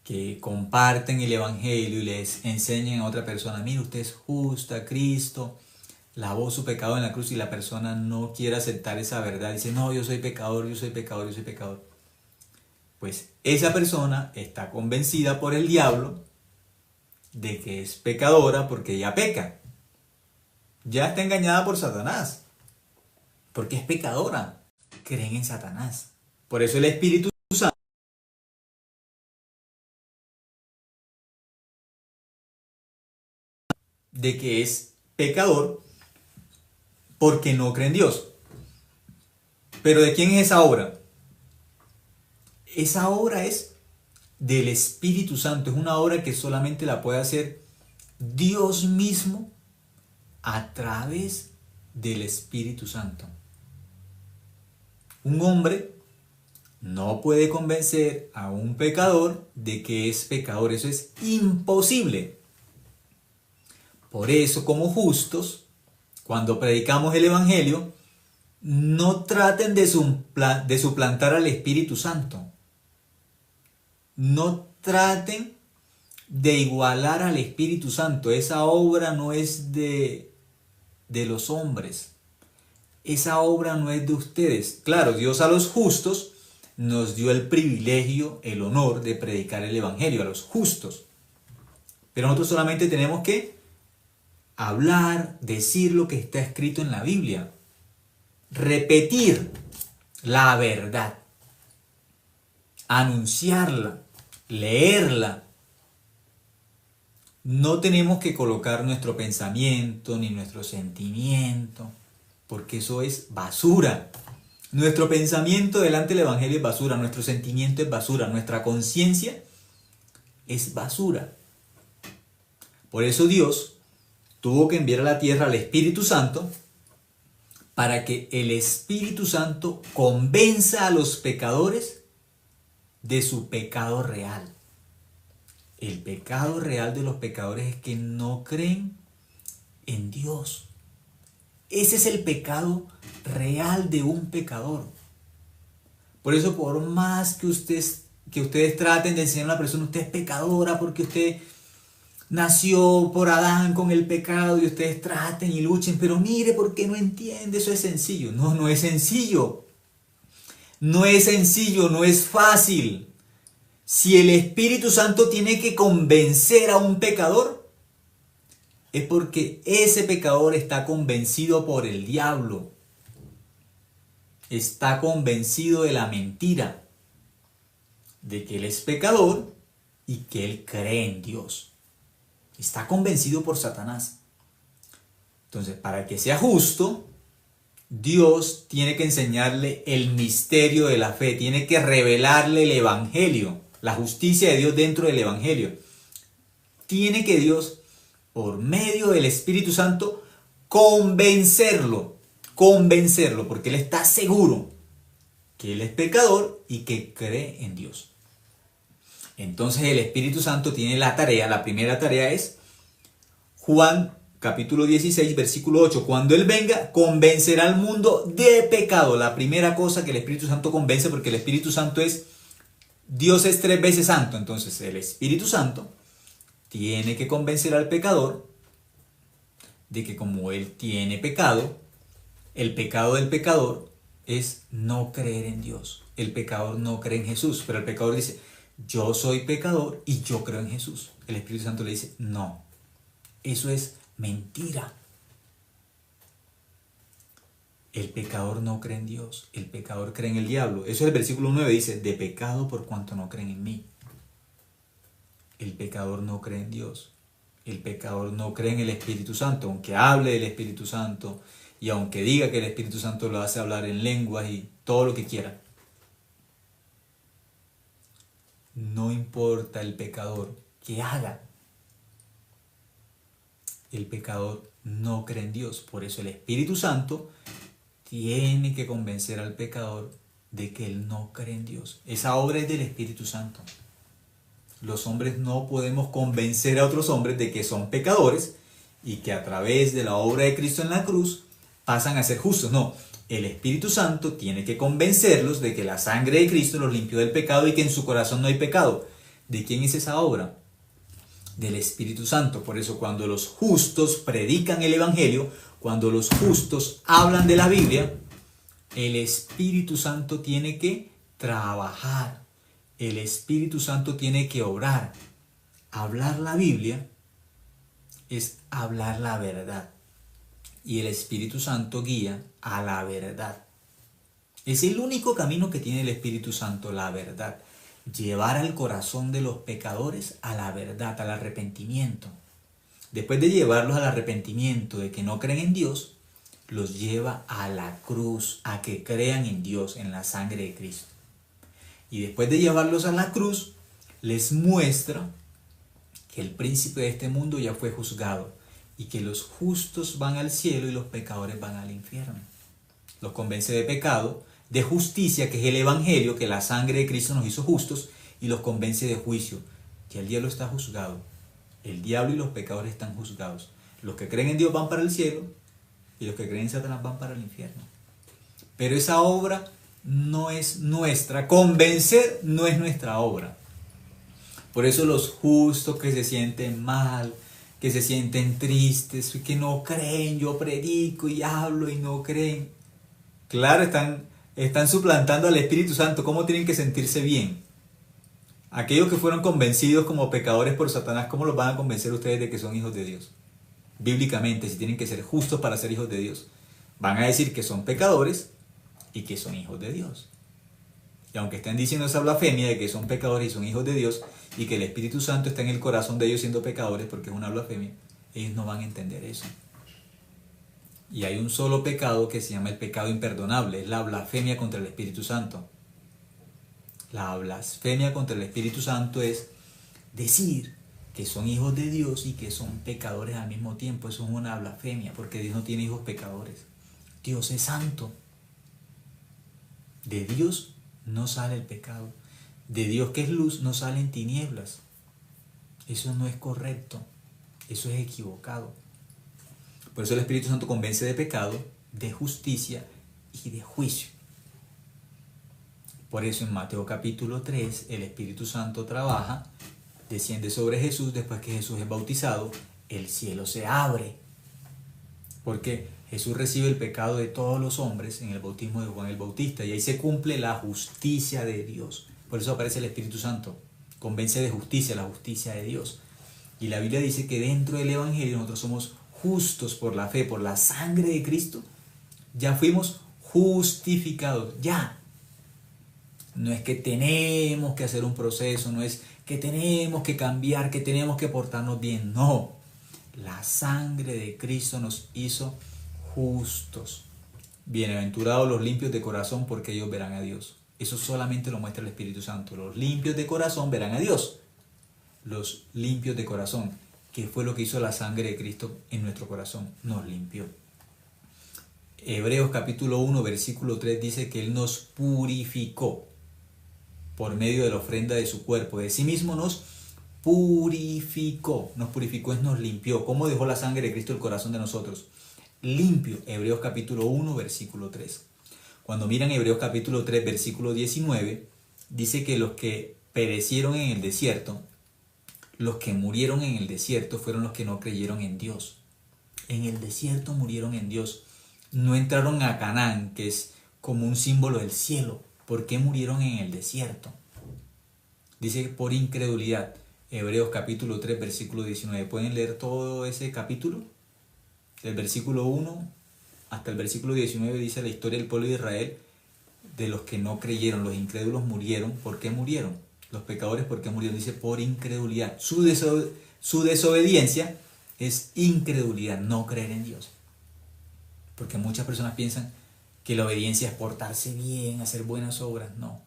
que comparten el Evangelio y les enseñan a otra persona, mire, usted es justa, Cristo lavó su pecado en la cruz, y la persona no quiere aceptar esa verdad, dice, no, yo soy pecador, yo soy pecador, yo soy pecador. Pues esa persona está convencida por el diablo de que es pecadora porque ya peca. Ya está engañada por Satanás, porque es pecadora. Creen en Satanás. Por eso el Espíritu Santo de que es pecador porque no cree en Dios. Pero ¿de quién es esa obra? Esa obra es del Espíritu Santo. Es una obra que solamente la puede hacer Dios mismo a través del Espíritu Santo. Un hombre no puede convencer a un pecador de que es pecador. Eso es imposible. Por eso, como justos, cuando predicamos el Evangelio, no traten de suplantar al Espíritu Santo. No traten de igualar al Espíritu Santo. Esa obra no es de los hombres. Esa obra no es de ustedes. Claro, Dios a los justos nos dio el privilegio, el honor de predicar el Evangelio a los justos. Pero nosotros solamente tenemos que hablar, decir lo que está escrito en la Biblia. Repetir la verdad. Anunciarla. Leerla. No tenemos que colocar nuestro pensamiento ni nuestro sentimiento, porque eso es basura. Nuestro pensamiento delante del Evangelio es basura, nuestro sentimiento es basura, nuestra conciencia es basura. Por eso Dios tuvo que enviar a la tierra al Espíritu Santo para que el Espíritu Santo convenza a los pecadores de su pecado real. El pecado real de los pecadores es que no creen en Dios. Ese es el pecado real de un pecador. Por eso, por más que ustedes traten de enseñar a una persona, usted es pecadora porque usted nació por Adán con el pecado, y ustedes traten y luchen, pero mire, ¿por qué no entiende? Eso es sencillo. No, no es sencillo. No es sencillo, no es fácil. Si el Espíritu Santo tiene que convencer a un pecador, es porque ese pecador está convencido por el diablo. Está convencido de la mentira, de que él es pecador y que él cree en Dios. Está convencido por Satanás. Entonces, para que sea justo, Dios tiene que enseñarle el misterio de la fe, tiene que revelarle el evangelio, la justicia de Dios dentro del evangelio. Tiene que Dios, por medio del Espíritu Santo, convencerlo, porque él está seguro que él es pecador y que cree en Dios. Entonces el Espíritu Santo tiene la tarea, la primera tarea es Juan capítulo 16, versículo 8. Cuando Él venga, convencerá al mundo de pecado. La primera cosa que el Espíritu Santo convence, porque el Espíritu Santo Dios es 3 veces santo. Entonces el Espíritu Santo tiene que convencer al pecador de que como él tiene pecado, el pecado del pecador es no creer en Dios. El pecador no cree en Jesús, pero el pecador dice, yo soy pecador y yo creo en Jesús. El Espíritu Santo le dice, no, eso es mentira. El pecador no cree en Dios, el pecador cree en el diablo. Eso es el versículo 9, dice, de pecado por cuanto no creen en mí. El pecador no cree en Dios. El pecador no cree en el Espíritu Santo, aunque hable del Espíritu Santo y aunque diga que el Espíritu Santo lo hace hablar en lenguas y todo lo que quiera. No importa el pecador que haga. El pecador no cree en Dios. Por eso el Espíritu Santo tiene que convencer al pecador de que él no cree en Dios. Esa obra es del Espíritu Santo. Los hombres no podemos convencer a otros hombres de que son pecadores y que a través de la obra de Cristo en la cruz pasan a ser justos. No, el Espíritu Santo tiene que convencerlos de que la sangre de Cristo los limpió del pecado y que en su corazón no hay pecado. ¿De quién es esa obra? Del Espíritu Santo. Por eso cuando los justos predican el Evangelio, cuando los justos hablan de la Biblia, el Espíritu Santo tiene que trabajar. El Espíritu Santo tiene que obrar. Hablar la Biblia es hablar la verdad. Y el Espíritu Santo guía a la verdad. Es el único camino que tiene el Espíritu Santo, la verdad. Llevar al corazón de los pecadores a la verdad, al arrepentimiento. Después de llevarlos al arrepentimiento de que no creen en Dios, los lleva a la cruz, a que crean en Dios, en la sangre de Cristo. Y después de llevarlos a la cruz, les muestra que el príncipe de este mundo ya fue juzgado y que los justos van al cielo y los pecadores van al infierno. Los convence de pecado, de justicia, que es el Evangelio, que la sangre de Cristo nos hizo justos, y los convence de juicio, que el diablo está juzgado. El diablo y los pecadores están juzgados. Los que creen en Dios van para el cielo y los que creen en Satanás van para el infierno. Pero esa obra no es nuestra. Convencer no es nuestra obra. Por eso los justos que se sienten mal, que se sienten tristes, que no creen, yo predico y hablo y no creen. Claro, están suplantando al Espíritu Santo. ¿Cómo tienen que sentirse bien? Aquellos que fueron convencidos como pecadores por Satanás, ¿cómo los van a convencer ustedes de que son hijos de Dios? Bíblicamente, si tienen que ser justos para ser hijos de Dios, van a decir que son pecadores y que son hijos de Dios. Y aunque estén diciendo esa blasfemia de que son pecadores y son hijos de Dios y que el Espíritu Santo está en el corazón de ellos siendo pecadores, porque es una blasfemia, ellos no van a entender eso. Y hay un solo pecado que se llama el pecado imperdonable, es la blasfemia contra el Espíritu Santo. La blasfemia contra el Espíritu Santo es decir que son hijos de Dios y que son pecadores al mismo tiempo. Eso es una blasfemia, porque Dios no tiene hijos pecadores. Dios es santo. De Dios no sale el pecado. De Dios, que es luz, no salen tinieblas. Eso no es correcto. Eso es equivocado. Por eso el Espíritu Santo convence de pecado, de justicia y de juicio. Por eso en Mateo capítulo 3 el Espíritu Santo trabaja, desciende sobre Jesús. Después que Jesús es bautizado, el cielo se abre. Porque Jesús recibe el pecado de todos los hombres en el bautismo de Juan el Bautista. Y ahí se cumple la justicia de Dios. Por eso aparece el Espíritu Santo. Convence de justicia, la justicia de Dios. Y la Biblia dice que dentro del Evangelio nosotros somos justos por la fe, por la sangre de Cristo. Ya fuimos justificados, ya. No es que tenemos que hacer un proceso, no es que tenemos que cambiar, que tenemos que portarnos bien, no. La sangre de Cristo nos hizo justos. Bienaventurados los limpios de corazón, porque ellos verán a Dios. Eso solamente lo muestra el Espíritu Santo. Los limpios de corazón verán a Dios. Los limpios de corazón. ¿Qué fue lo que hizo la sangre de Cristo en nuestro corazón? Nos limpió. Hebreos capítulo 1, versículo 3 dice que Él nos purificó por medio de la ofrenda de su cuerpo. De sí mismo nos purificó. Nos purificó es nos limpió. ¿Cómo dejó la sangre de Cristo el corazón de nosotros? Limpio. Hebreos capítulo 1, versículo 3. Cuando miran Hebreos capítulo 3, versículo 19, dice que los que perecieron en el desierto, los que murieron en el desierto fueron los que no creyeron en Dios. En el desierto murieron en Dios. No entraron a Canaán, que es como un símbolo del cielo. ¿Por qué murieron en el desierto? Dice que por incredulidad. Hebreos capítulo 3, versículo 19. ¿Pueden leer todo ese capítulo? Del versículo 1 hasta el versículo 19 dice la historia del pueblo de Israel, de los que no creyeron. Los incrédulos murieron. ¿Por qué murieron? Los pecadores, ¿por qué murieron? Dice por incredulidad. Su desobediencia es incredulidad, no creer en Dios. Porque muchas personas piensan que la obediencia es portarse bien, hacer buenas obras. No.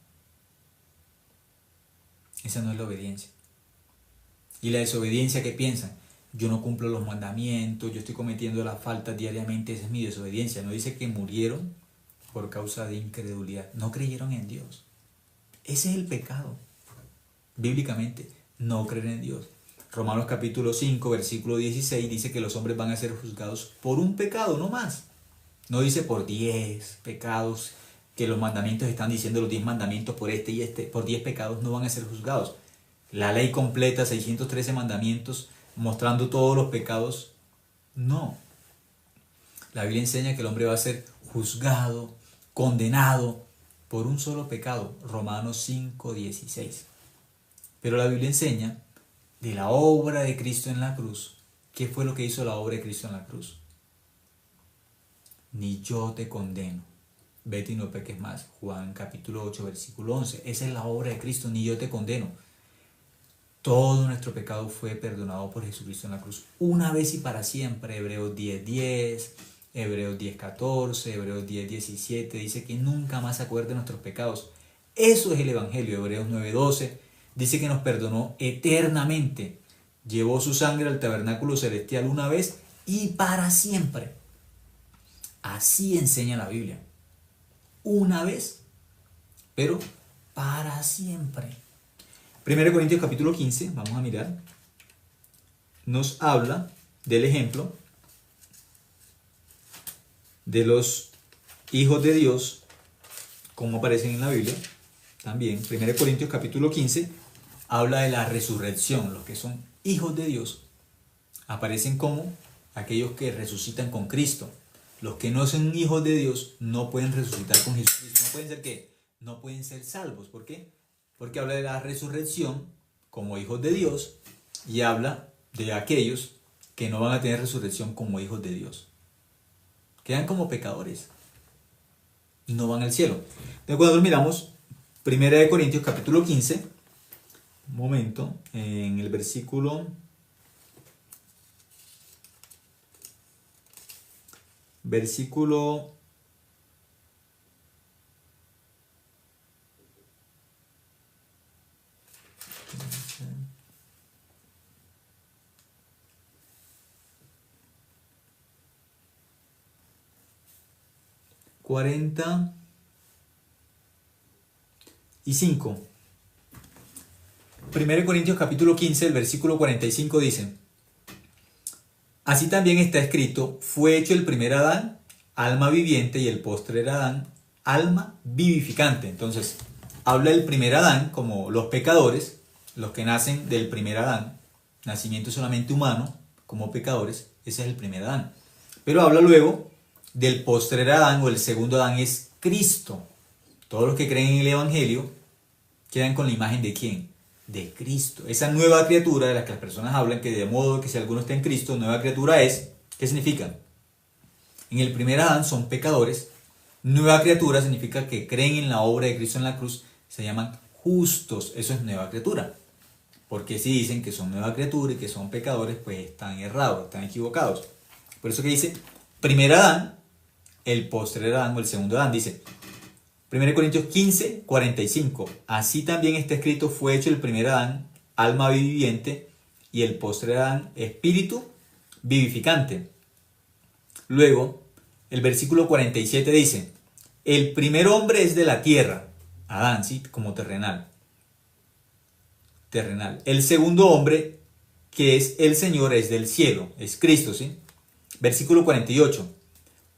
Esa no es la obediencia. Y la desobediencia, ¿qué piensan? Yo no cumplo los mandamientos, yo estoy cometiendo las faltas diariamente, esa es mi desobediencia. No dice que murieron por causa de incredulidad. No creyeron en Dios. Ese es el pecado. Bíblicamente, no creer en Dios. Romanos capítulo 5, versículo 16 dice que los hombres van a ser juzgados por un pecado, no más. No dice por 10 pecados, que los mandamientos están diciendo los 10 mandamientos por este y este, por 10 pecados no van a ser juzgados. La ley completa, 613 mandamientos, mostrando todos los pecados, no. La Biblia enseña que el hombre va a ser juzgado, condenado por un solo pecado. Romanos 5, 16. Pero la Biblia enseña de la obra de Cristo en la cruz. ¿Qué fue lo que hizo la obra de Cristo en la cruz? Ni yo te condeno. Vete y no peques más. Juan capítulo 8, versículo 11. Esa es la obra de Cristo, ni yo te condeno. Todo nuestro pecado fue perdonado por Jesucristo en la cruz. Una vez y para siempre. Hebreos 10, 10, Hebreos 10, 14, Hebreos 10, 17. Dice que nunca más se acuerde de nuestros pecados. Eso es el Evangelio. Hebreos 9, 12. Dice que nos perdonó eternamente. Llevó su sangre al tabernáculo celestial una vez y para siempre. Así enseña la Biblia. Una vez, pero para siempre. 1 Corintios capítulo 15, vamos a mirar. Nos habla del ejemplo de los hijos de Dios, como aparecen en la Biblia. También, 1 Corintios capítulo 15, habla de la resurrección. Los que son hijos de Dios aparecen como aquellos que resucitan con Cristo. Los que no son hijos de Dios no pueden resucitar con Jesucristo. ¿No pueden ser qué? No pueden ser salvos. ¿Por qué? Porque habla de la resurrección como hijos de Dios y habla de aquellos que no van a tener resurrección como hijos de Dios. Quedan como pecadores y no van al cielo. Entonces, cuando miramos 1 Corintios capítulo 15, un momento, en el versículo 45. 1 Corintios capítulo 15, el versículo 45 dice: así también está escrito, fue hecho el primer Adán, alma viviente, y el postrer Adán, alma vivificante. Entonces, habla del primer Adán como los pecadores, los que nacen del primer Adán, nacimiento solamente humano, como pecadores, ese es el primer Adán. Pero habla luego del postrer Adán, o el segundo Adán es Cristo. Todos los que creen en el Evangelio quedan con la imagen de ¿quién? de Cristo. Esa nueva criatura de la que las personas hablan, que de modo que si alguno está en Cristo, nueva criatura es, ¿qué significa? En el primer Adán son pecadores, nueva criatura significa que creen en la obra de Cristo en la cruz, se llaman justos, eso es nueva criatura. Porque si dicen que son nueva criatura y que son pecadores, pues están errados, están equivocados. Por eso que dice, primer Adán, el postrer Adán o el segundo Adán, dice 1 Corintios 15, 45. Así también está escrito, fue hecho el primer Adán, alma viviente, y el postrer Adán, espíritu vivificante. Luego, el versículo 47 dice, el primer hombre es de la tierra, Adán, ¿sí? Como terrenal. El segundo hombre, que es el Señor, es del cielo, es Cristo, ¿sí? Versículo 48.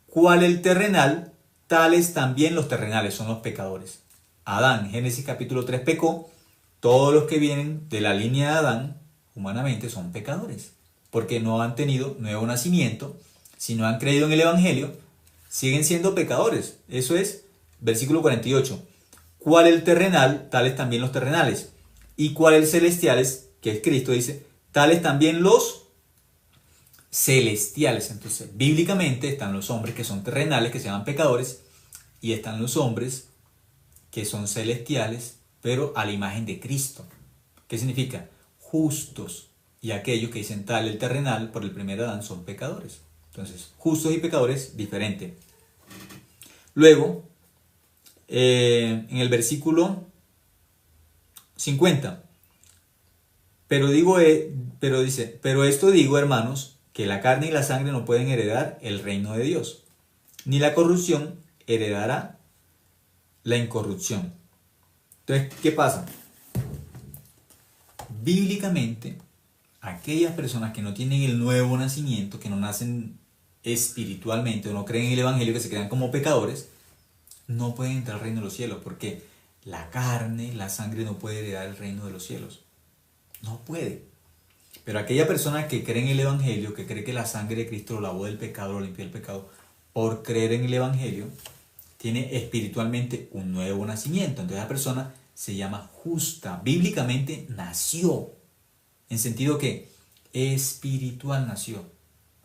¿Cuál el terrenal? Tales también los terrenales, son los pecadores. Adán, Génesis capítulo 3 pecó, todos los que vienen de la línea de Adán, humanamente, son pecadores, porque no han tenido nuevo nacimiento, si no han creído en el Evangelio, siguen siendo pecadores. Eso es, versículo 48. ¿Cuál el terrenal? Tales también los terrenales. ¿Y cuál el celestiales? Que es Cristo, dice, tales también los celestiales. Entonces, bíblicamente están los hombres que son terrenales, que se llaman pecadores, y están los hombres que son celestiales, pero a la imagen de Cristo. ¿Qué significa? Justos. Y aquellos que dicen tal el terrenal por el primer Adán son pecadores. Entonces, justos y pecadores, diferente. Luego, en el versículo 50. Pero esto digo, hermanos, que la carne y la sangre no pueden heredar el reino de Dios, ni la corrupción heredará la incorrupción. Entonces, ¿qué pasa? Bíblicamente, aquellas personas que no tienen el nuevo nacimiento, que no nacen espiritualmente o no creen en el Evangelio, que se crean como pecadores, no pueden entrar al reino de los cielos, porque la carne, la sangre no puede heredar el reino de los cielos. No puede. Pero aquella persona que cree en el Evangelio, que cree que la sangre de Cristo lo lavó del pecado, lo limpió del pecado, por creer en el Evangelio, tiene espiritualmente un nuevo nacimiento. Entonces la persona se llama justa. Bíblicamente nació. En sentido que espiritual nació.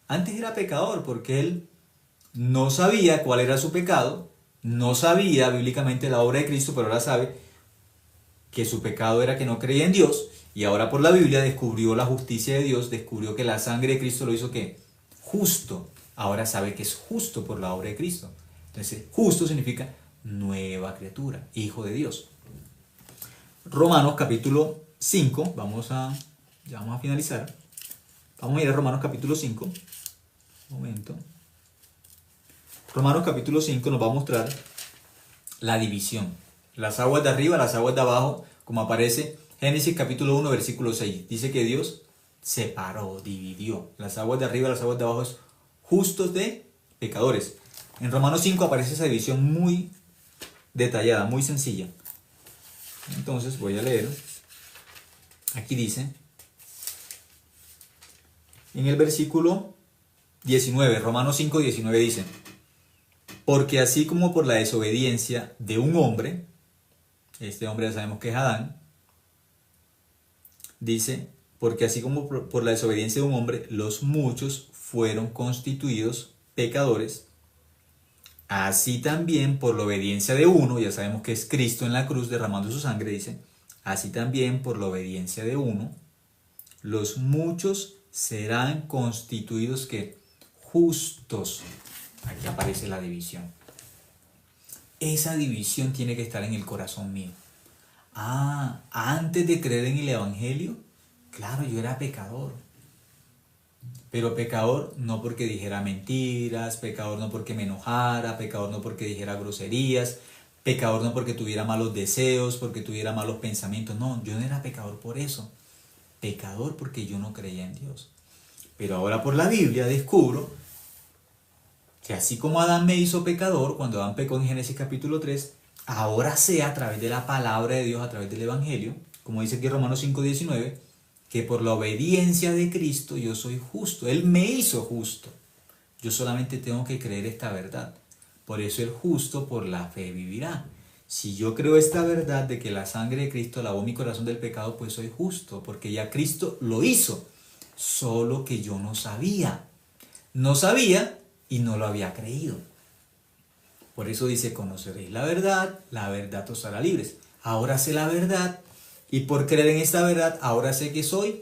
Antes era pecador porque él no sabía cuál era su pecado, no sabía bíblicamente la obra de Cristo, pero ahora sabe que su pecado era que no creía en Dios, y ahora por la Biblia descubrió la justicia de Dios, descubrió que la sangre de Cristo lo hizo ¿qué? Justo. Ahora sabe que es justo por la obra de Cristo. Entonces, justo significa nueva criatura, hijo de Dios. Romanos capítulo 5, ya vamos a finalizar. Vamos a ir a Romanos capítulo 5. Un momento. Romanos capítulo 5 nos va a mostrar la división. Las aguas de arriba, las aguas de abajo, como aparece Génesis capítulo 1, versículo 6. Dice que Dios separó, dividió. Las aguas de arriba, las aguas de abajo es justos de pecadores. En Romanos 5 aparece esa división muy detallada, muy sencilla. Entonces voy a leer. Aquí dice, en el versículo 19, Romanos 5, 19 dice, porque así como por la desobediencia de un hombre, este hombre ya sabemos que es Adán, dice, porque así como por la desobediencia de un hombre, los muchos fueron constituidos pecadores, así también por la obediencia de uno, ya sabemos que es Cristo en la cruz derramando su sangre, dice, así también por la obediencia de uno, los muchos serán constituidos que justos. Aquí aparece la división. Esa división tiene que estar en el corazón mío. Antes de creer en el Evangelio, claro, yo era pecador. Pero pecador no porque dijera mentiras, pecador no porque me enojara, pecador no porque dijera groserías, pecador no porque tuviera malos deseos, porque tuviera malos pensamientos. No, yo no era pecador por eso. Pecador porque yo no creía en Dios. Pero ahora por la Biblia descubro que así como Adán me hizo pecador, cuando Adán pecó en Génesis capítulo 3, ahora sé a través de la palabra de Dios, a través del Evangelio, como dice aquí Romanos 5:19, que por la obediencia de Cristo yo soy justo. Él me hizo justo. Yo solamente tengo que creer esta verdad. Por eso el justo por la fe vivirá. Si yo creo esta verdad de que la sangre de Cristo lavó mi corazón del pecado, pues soy justo, porque ya Cristo lo hizo. Solo que yo no sabía. No sabía y no lo había creído. Por eso dice, conoceréis la verdad os hará libres. Ahora sé la verdad y por creer en esta verdad, ahora sé que soy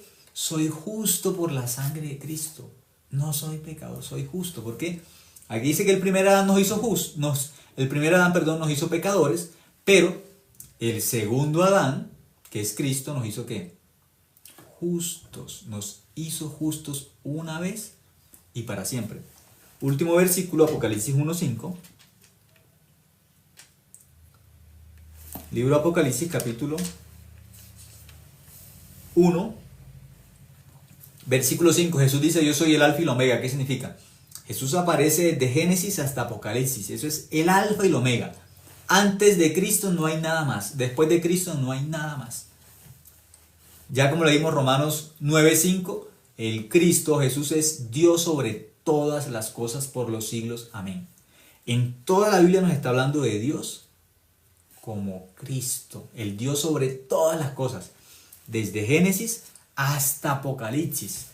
justo por la sangre de Cristo. No soy pecador, soy justo. ¿Por qué? Aquí dice que el primer Adán nos hizo nos hizo pecadores, pero el segundo Adán, que es Cristo, nos hizo ¿qué? Justos. Nos hizo justos una vez y para siempre. Último versículo, Apocalipsis 1:5. Libro Apocalipsis, capítulo 1, versículo 5. Jesús dice, yo soy el alfa y el omega. ¿Qué significa? Jesús aparece desde Génesis hasta Apocalipsis. Eso es el alfa y el omega. Antes de Cristo no hay nada más. Después de Cristo no hay nada más. Ya como leímos Romanos 9:5, el Cristo Jesús es Dios sobre todas las cosas por los siglos. Amén. En toda la Biblia nos está hablando de Dios como Cristo, el Dios sobre todas las cosas, desde Génesis hasta Apocalipsis.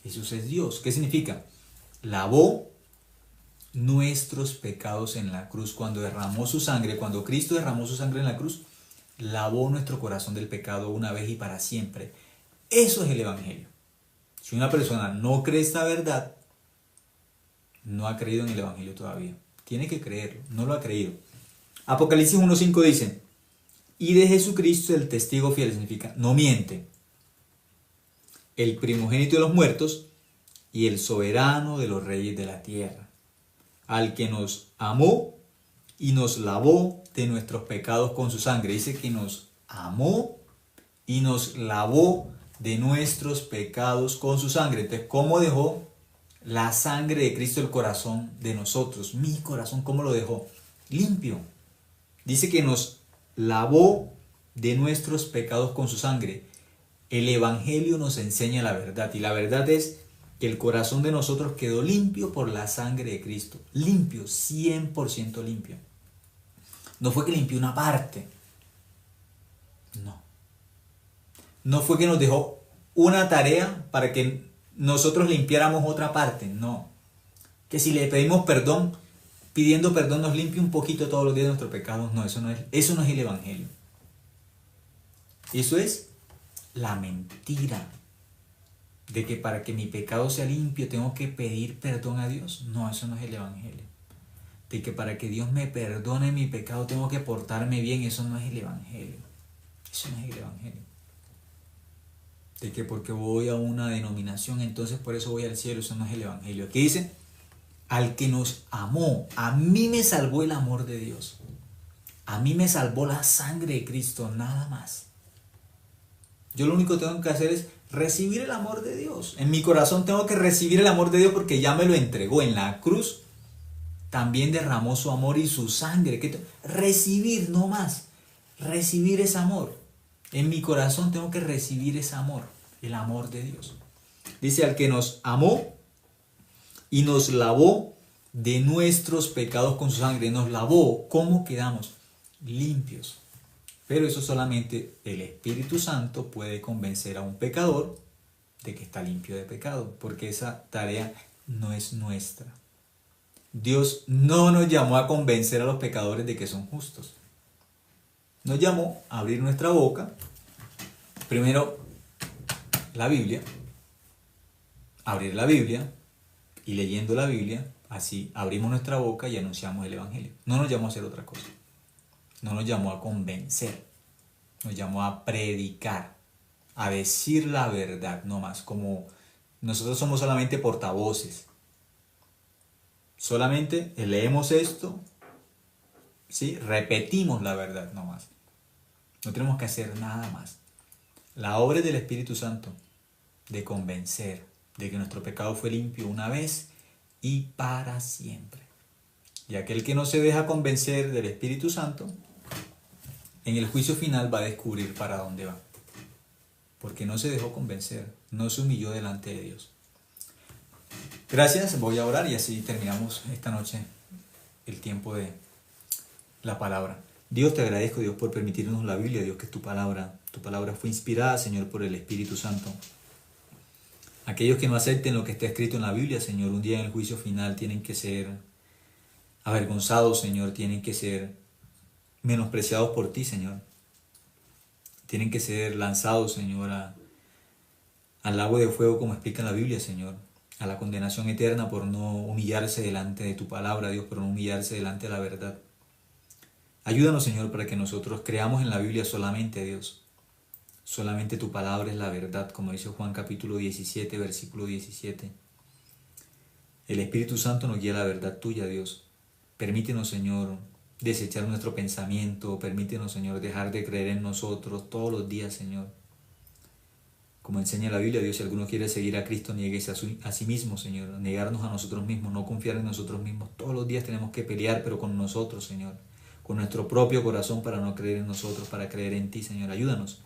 Jesús es Dios. ¿Qué significa? Lavó nuestros pecados en la cruz cuando derramó su sangre, cuando Cristo derramó su sangre en la cruz, lavó nuestro corazón del pecado una vez y para siempre. Eso es el Evangelio. Si una persona no cree esta verdad, no ha creído en el Evangelio todavía. Tiene que creerlo, no lo ha creído. Apocalipsis 1:5 dice, y de Jesucristo el testigo fiel, significa no miente, el primogénito de los muertos y el soberano de los reyes de la tierra, al que nos amó y nos lavó de nuestros pecados con su sangre. Dice que nos amó y nos lavó de nuestros pecados con su sangre. Entonces, ¿cómo dejó la sangre de Cristo el corazón de nosotros? Mi corazón, ¿cómo lo dejó? Limpio. Dice que nos lavó de nuestros pecados con su sangre. El Evangelio nos enseña la verdad y la verdad es que el corazón de nosotros quedó limpio por la sangre de Cristo. Limpio, 100% limpio. No fue que limpió una parte. No. No fue que nos dejó una tarea para que nosotros limpiáramos otra parte. No. Que si le pedimos perdón, pidiendo perdón nos limpie un poquito todos los días de nuestros pecados. No, eso no es el Evangelio. Eso es la mentira de que para que mi pecado sea limpio tengo que pedir perdón a Dios. No, eso no es el Evangelio. De que para que Dios me perdone mi pecado tengo que portarme bien. Eso no es el Evangelio. Eso no es el Evangelio. De que porque voy a una denominación entonces por eso voy al cielo. Eso no es el Evangelio. Aquí dice, al que nos amó, a mí me salvó el amor de Dios. A mí me salvó la sangre de Cristo, nada más. Yo lo único que tengo que hacer es recibir el amor de Dios. En mi corazón tengo que recibir el amor de Dios porque ya me lo entregó en la cruz. También derramó su amor y su sangre. Recibir, no más. Recibir ese amor. En mi corazón tengo que recibir ese amor. El amor de Dios. Dice, al que nos amó y nos lavó de nuestros pecados con su sangre. Nos lavó. ¿Cómo quedamos? Limpios. Pero eso solamente el Espíritu Santo puede convencer a un pecador de que está limpio de pecado, porque esa tarea no es nuestra. Dios no nos llamó a convencer a los pecadores de que son justos. Nos llamó a abrir nuestra boca, primero la Biblia, abrir la Biblia y leyendo la Biblia, así abrimos nuestra boca y anunciamos el Evangelio. No nos llamó a hacer otra cosa. No nos llamó a convencer, nos llamó a predicar, a decir la verdad, no más. Como nosotros somos solamente portavoces. Solamente leemos esto, ¿sí? Repetimos la verdad, no más. No tenemos que hacer nada más. La obra es del Espíritu Santo, de convencer de que nuestro pecado fue limpio una vez y para siempre. Y aquel que no se deja convencer del Espíritu Santo, en el juicio final va a descubrir para dónde va. Porque no se dejó convencer, no se humilló delante de Dios. Gracias, voy a orar y así terminamos esta noche el tiempo de la palabra. Dios, te agradezco, Dios, por permitirnos la Biblia, Dios, que es tu palabra. Tu palabra fue inspirada, Señor, por el Espíritu Santo. Aquellos que no acepten lo que está escrito en la Biblia, Señor, un día en el juicio final tienen que ser avergonzados, Señor, tienen que ser menospreciados por ti, Señor. Tienen que ser lanzados, Señor, al lago de fuego, como explica en la Biblia, Señor, a la condenación eterna por no humillarse delante de tu palabra, Dios, por no humillarse delante de la verdad. Ayúdanos, Señor, para que nosotros creamos en la Biblia solamente, Dios. Solamente tu palabra es la verdad, como dice Juan capítulo 17, versículo 17. El Espíritu Santo nos guía a la verdad tuya, Dios. Permítenos, Señor, desechar nuestro pensamiento. Permítenos, Señor, dejar de creer en nosotros todos los días, Señor. Como enseña la Biblia, Dios, si alguno quiere seguir a Cristo, niéguese a sí mismo, Señor. Negarnos a nosotros mismos, no confiar en nosotros mismos. Todos los días tenemos que pelear, pero con nosotros, Señor. Con nuestro propio corazón para no creer en nosotros, para creer en ti, Señor. Ayúdanos.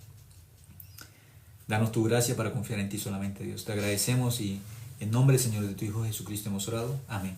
Danos tu gracia para confiar en ti solamente, Dios. Te agradecemos y en nombre, Señor, de tu Hijo Jesucristo hemos orado. Amén.